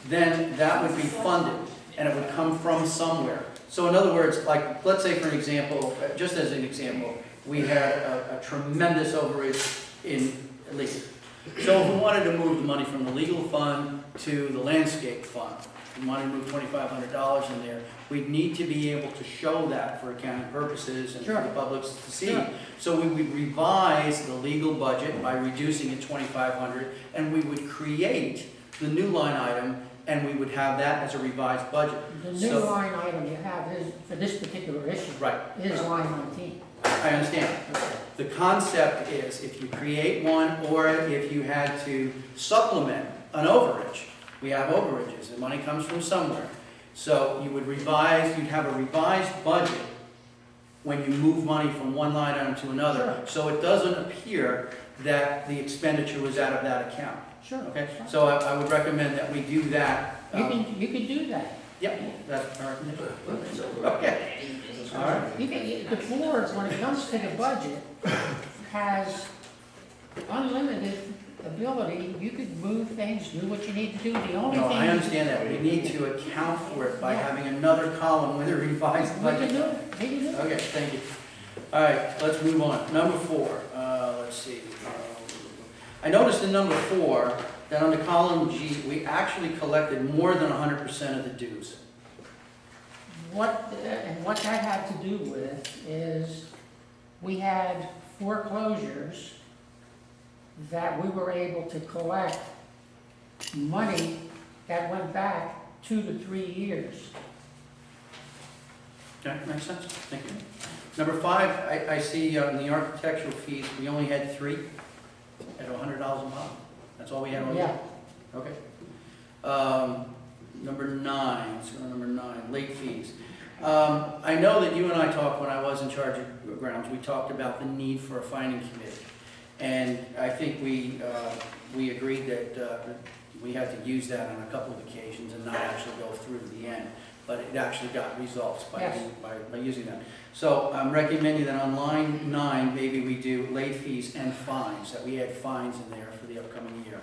then that would be funded, and it would come from somewhere. So in other words, like, let's say for an example, just as an example, we had a tremendous overage in legal. So if we wanted to move the money from the legal fund to the landscape fund, we wanted to move $2,500 in there, we'd need to be able to show that for accounting purposes and for the public to see. Sure. So we would revise the legal budget by reducing it $2,500, and we would create the new line item, and we would have that as a revised budget. The new line item you have is, for this particular issue, Right. is line 19. I understand. Okay. The concept is if you create one, or if you had to supplement an overage. We have overages, the money comes from somewhere. So you would revise, you'd have a revised budget when you move money from one line item to another. Sure. So it doesn't appear that the expenditure was out of that account. Sure. Okay, so I would recommend that we do that. You can do that. Yep, that's our recommendation. Okay, all right. The board, when it comes to the budget, has unlimited ability. You could move things, do what you need to do. The only No, thing. I understand that. We need to account for it by having another column with a revised We budget. can do it, we can do it. Okay, thank you. All right, let's move on. Number 4, let's see. I noticed in number 4 that on the column G, we actually collected more than 100% of the dues. What that had to do with is we had foreclosures that we were able to collect money that went back 2 to 3 years. Okay, makes sense. Thank you. Number 5, I see in the architectural fees, we only had 3 at $100 a month. That's all we had on Yeah. that? Okay. Number 9, let's go to number 9, late fees. I know that you and I talked when I was in charge of grounds, we talked about the need for a finding committee. And I think we agreed that we had to use that on a couple of occasions and not actually go through to the end. But it actually got results by, Yes. by using that. So I'm recommending that on line 9, maybe we do late fees and fines, that we add fines in there for the upcoming year.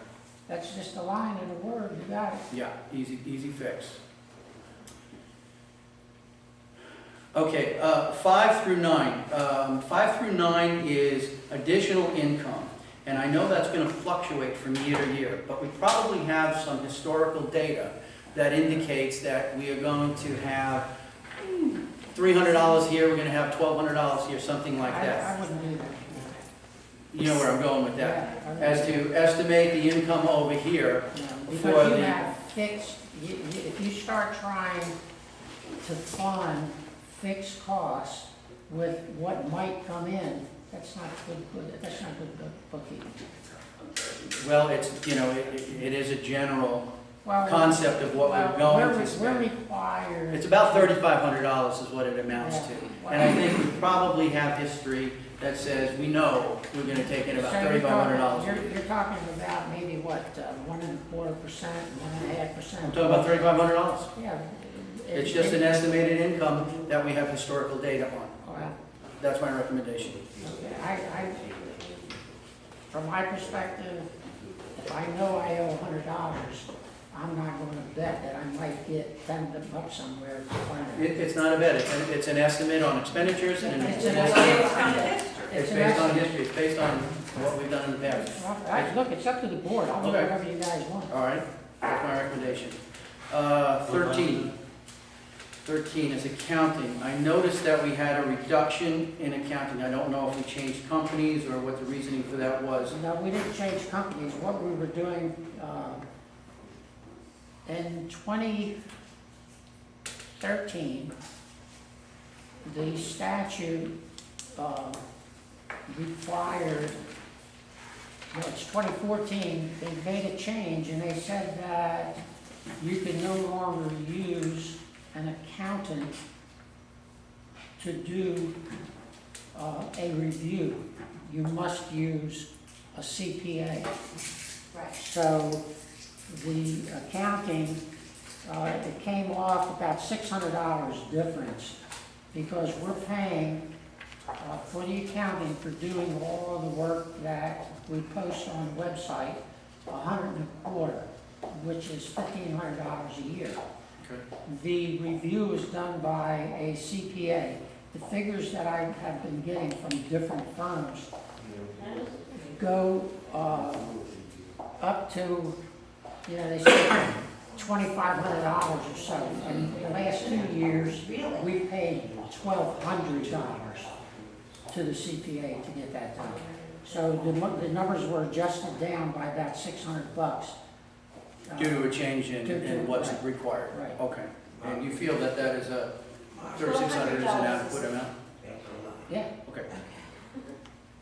That's just a line and a word, you got it. Yeah, easy fix. Okay, 5 through 9. 5 through 9 is additional income. And I know that's going to fluctuate from year to year, but we probably have some historical data that indicates that we are going to have $300 here, we're going to have $1,200 here, something like that. I wouldn't do that. You know where I'm going with that. Yeah, As to estimate the income over here Yeah, for because you the... have fixed, if you start trying to fund fixed costs with what might come in, that's not good bookkeeping. Well, it's, you know, it is a general Well, concept of what we're going to spend. We're required. It's about $3,500 is what it amounts to. Yeah. And I think we probably have history that says we know we're going to take in about So $3,500. You're talking about maybe what, 1.25%, 1.5%? I'm talking about $3,500. Yeah. It's just an estimated income that we have historical data on. Well, That's my recommendation. okay, from my perspective, if I know I owe $100, I'm not going to bet that I might get $10 somewhere to find it. It's not a bet, it's an estimate on expenditures and It's an an estimate. It's an based on estimate. history, it's based on what we've done in the past. Look, it's up to the board, I'll do Okay. whatever you guys want. All right, that's my recommendation. 13 is accounting. I noticed that we had a reduction in accounting. I don't know if we changed companies or what the reasoning for that was. No, we didn't change companies. What we were doing, in 2013, the statute required, no, it's 2014, they made a change and they said that you could no longer use an accountant to do a review. You must use a CPA. Right. So the accounting, it came off about $600 difference because we're paying for the accounting for doing all of the work that we post on the website, $125, which is $1,500 a year. Okay. The review is done by a CPA. The figures that I have been getting from different firms go up to, they say $2,500 or so. And the last 2 years, we paid $1,200 to the CPA to get that done. So the numbers were adjusted down by about $600. Due to a change in what's right. required? Right. Okay. And you feel that that is a, 3,600 is an adequate amount? Yeah. Okay.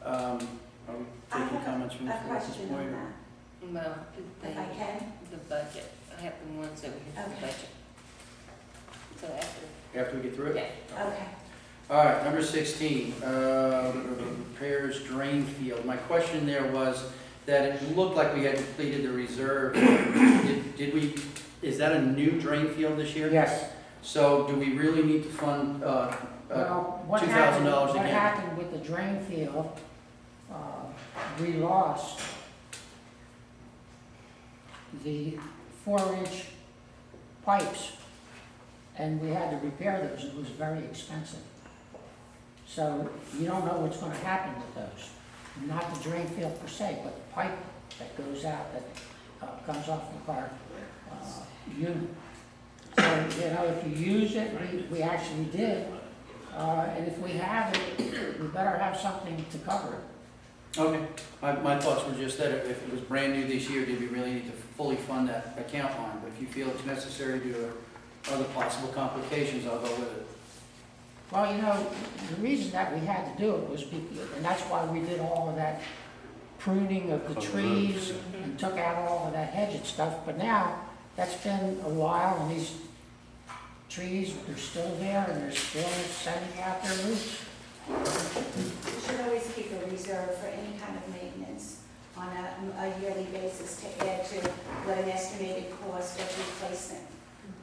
Are we taking comments from the A floor at this question point? on or- that, Well, if I can. the budget, I have the ones over here for the Okay. budget. So after, After we get through it? yeah. Okay. All right, number 16, repairs drain field. My question there was that it looked like we had completed the reserve. Did we, is that a new drain field this year? Yes. So do we really need to fund Well, what $2,000 happened, what again? happened with the drain field, we lost the 4-inch pipes, and we had to repair those. It was very expensive. So you don't know what's gonna happen with those. Not the drain field per se, but the pipe that goes out, that comes off the car unit. So, you know, if you use it, we actually did, and if we have it, we better have something to cover it. Okay, my thoughts were just that if it was brand new this year, did we really need to fully fund that account line? But if you feel it's necessary due to other possible complications, I'll go with it. Well, you know, the reason that we had to do it was because, and that's why we did all of that pruning of the trees and took out all of that hedge and stuff, but now, that's been a while, and these trees, they're still there, and they're still sending out their roots. You should always keep a reserve for any kind of maintenance on a yearly basis to add to what an estimated cost of replacement.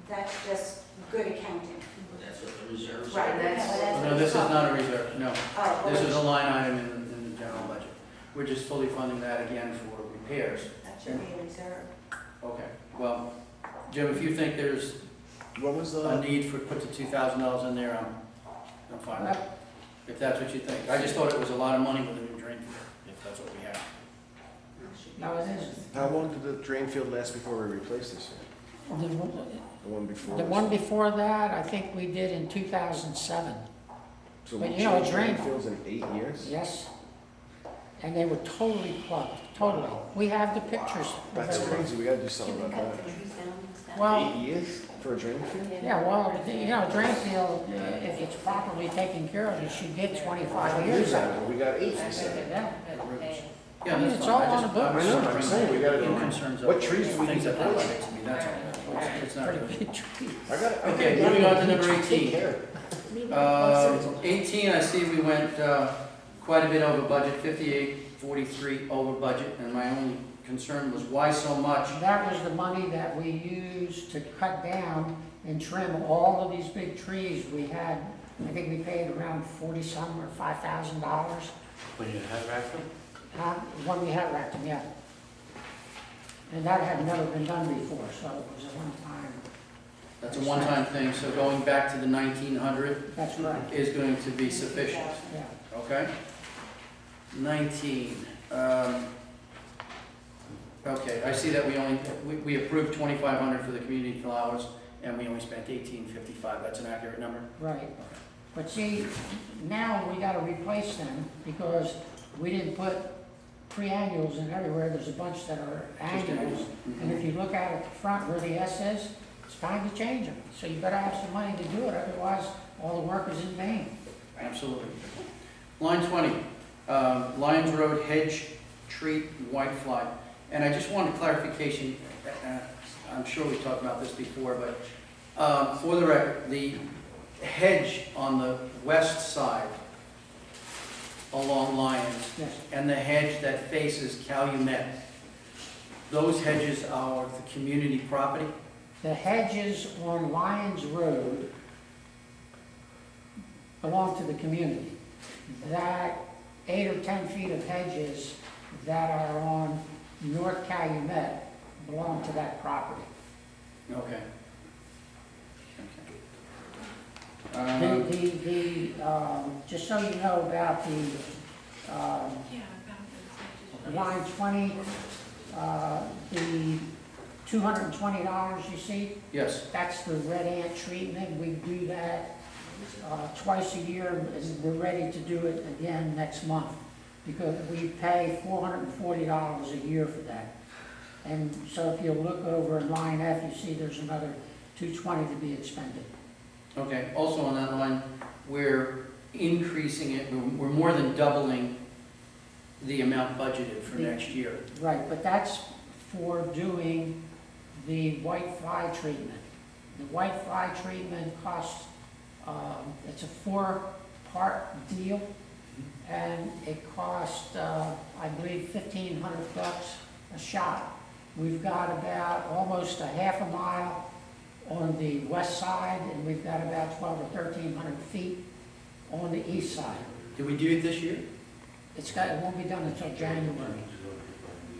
That's just good accounting. That's what the reserves Right, are. that's No, this is not a reserve, no. Oh, well, This is a line item in the general budget. We're just fully funding that again for repairs. that should be a reserve. Okay, well, Jim, if you think there's What was a need for, put the $2,000 in there, I'm fine with it. If that's what you think. I just thought it was a lot of money with a new drain field, if that's what we have. No, it isn't. How long did the drain field last before we replaced this? The The one before? the one before that, I think we did in 2007. So but we you know, changed drain- drain fields in 8 years? Yes. And they were totally plugged, totally. We have the pictures. of That's everything. crazy, we gotta do something about that. Well, 8 years for a drain field? yeah, well, you know, drain field, if it's properly taken care of, you should get 25 years out of it. We got 8, you said. Yeah. Yeah, I mean, that's it's fine. all I on just- the books. I'm I know, just I'm bringing saying we gotta in do- concerns of what trees do we things need that to highlight replace? it to me, that's all. It's not Pretty really. big tree. I got it. Okay, moving on to number Take 18. care of it. 18, I see we went quite a bit over budget, 5843 over budget, and my only concern was why so much? That was the money that we used to cut down and trim all of these big trees. We had, I think we paid around 40-some or $5,000. When you have Rackman? When we had racked them, yeah. And that had never been done before, so it was a one-time. That's a one-time thing, so going back to the 1900 That's right, is going to be sufficient, yeah. okay? 19, okay, I see that we approved 2,500 for the community flowers, and we only spent 1,855, that's an accurate number? Right. But see, now we gotta replace them because we didn't put pre-annuals in everywhere. There's a bunch that are annuals. And if you look out at the front where the S is, it's time to change them. So you better have some money to do it, otherwise all the work is in vain. Absolutely. Line 20, Lions Road hedge treat whitefly. And I just wanted clarification, I'm sure we talked about this before, but for the record, the hedge on the west side along Lions Yes. and the hedge that faces Calumet, those hedges are the community property? The hedges on Lyons Road belong to the community. That 8 or 10 feet of hedges that are on North Calumet belong to that property. Okay. Just so you know about the, line 20, the $220 you see, Yes, that's the red ant treatment. We do that twice a year, and we're ready to do it again next month, because we pay $440 a year for that. And so if you look over in line F, you see there's another $220 to be expended. okay. Also on that line, we're increasing it, we're more than doubling the amount budgeted for next year. Right, but that's for doing the white fly treatment. The white fly treatment costs, it's a part deal, and it cost, I believe, $1,500 a shot. We've got about almost a half a mile on the west side, and we've got about 1,200 or 1,300 feet on the east side. Did we do it this year? It won't be done until January.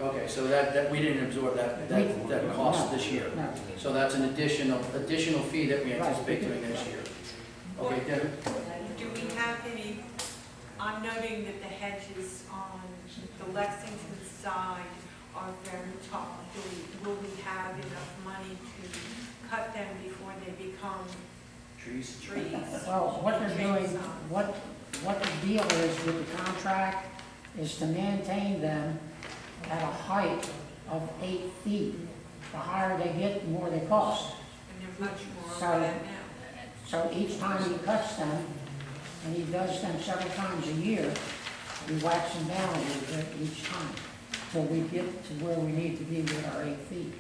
Okay, so that, we didn't absorb that cost this year. No. So that's an additional fee that we anticipate doing this year. Okay, Debbie? Do we have any, I'm noting that the hedges on the Lexington side are very tall. Will we have enough money to cut them before they become Trees. trees? Well, what they're doing, what the deal is with the contract is to maintain them at a height of 8 feet. The higher they get, the more they cost. And they're much more So- over that now. So each time he cuts them, and he does them several times a year, we wax them down a little bit each time, till we get to where we need to be with our 8 feet.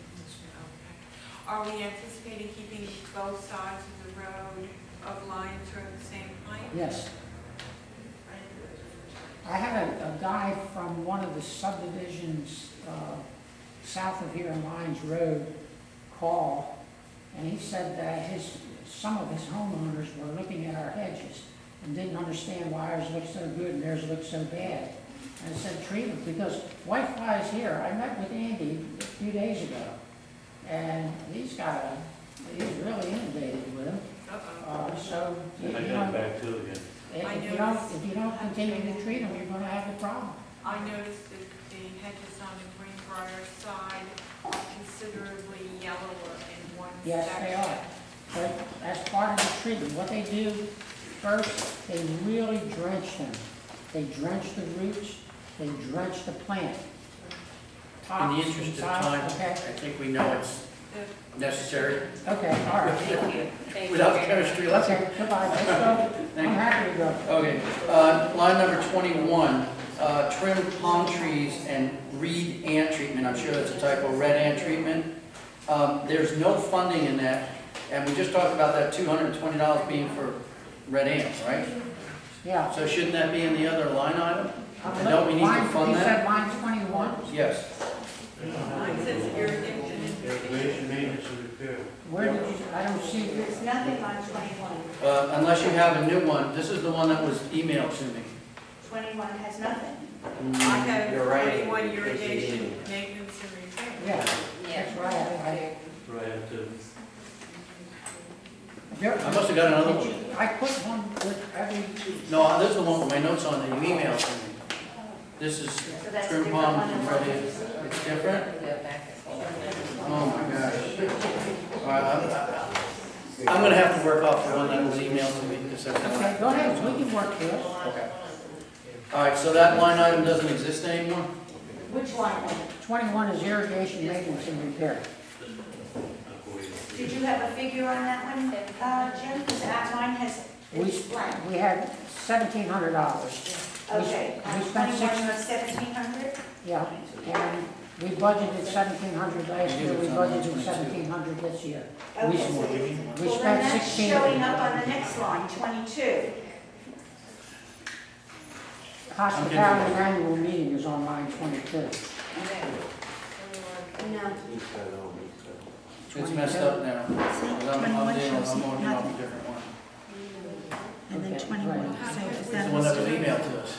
Are we anticipating keeping both sides of the road of Lions Road the same height? Yes. I had a guy from one of the subdivisions south of here on Lyons Road call, and he said that some of his homeowners were looking at our hedges and didn't understand why ours looked so good and theirs looked so bad. And I said, treat them, because whitefly is here. I met with Andy a few days ago, and he's really inundated with them. So, I got it back too again. if you don't continue to treat them, you're gonna have a problem. I noticed that the hedges on the Greenbrier side are considerably yellower in one section. Yes, they are. But as part of the treatment, what they do first, they really drench them. They drench the roots, they drench the plant. In Tops the interest of inside, time, I okay? think we know it's necessary. Okay, all right. Thank you. Thank you Without the very much. chemistry lesson. Okay, goodbye, let's go. Thank I'm you. happy to go. Okay, line number 21, trim palm trees and reed ant treatment. I'm sure that's a typo, red ant treatment. There's no funding in that, and we just talked about that $220 being for red ants, right? Yeah. So shouldn't that be in the other line item? And don't we need to Line- fund You that? said line 21? Yes. Mine says irrigation and Irrigation, maintenance, and repair. Where did you, I don't see, There's nothing on 21. Unless you have a new one. This is the one that was emailed to me. 21 has nothing. I have You're right. 21 irrigation, maintenance and repair. yeah, Yeah. that's right. Right, I have to. I must have got another one. I put one with every, No, this is the one with my notes on that you emailed to me. This is So that's a trim different palm one and than red what ant. this is. It's different? Oh my gosh. All right, I'm gonna have to work off the one that was emailed to me, because that's the one. okay, go ahead, we can work through it. Okay. All right, so that line item doesn't exist anymore? Which one? 21 is irrigation, maintenance, and repair. Did you have a figure on that one, Jim? Because that one has, We, it's blank. we had $1,700. Okay, we on spent 21 was 1,700? Yeah, and we budgeted 1,700 last year, we budgeted 1,700 this year. Okay, We so- Well, spent then that's 16. showing up on the next line, 22. Hospitality annual meeting is on line 22. No. It's messed up now. 21 shows I'm on a nothing. different one. And then Okay, 21, right. so is It's that the one that was emailed to us.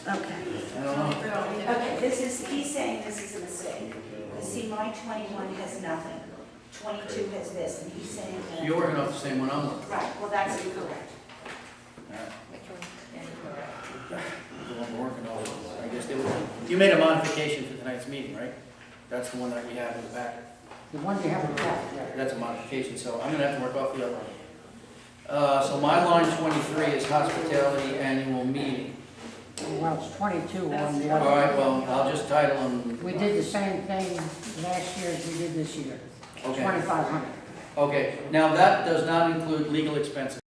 Okay. I don't know. Okay, he's saying this is a mistake. See, my 21 has nothing. 22 has this, and he's saying that. You're working off the same one I'm working. Right, well, that's incorrect. The one we're working off. I guess they were, you made a modification for tonight's meeting, right? That's the one that we have in the packet. The one you have in the back, yeah. That's a modification, so I'm gonna have to work off the other one. So my line 23 is hospitality annual meeting. Well, it's 22 on the All other. right, well, I'll just title them. We did the same thing last year as we did this year. Okay. 2,500. Okay, now that does not include legal expenses.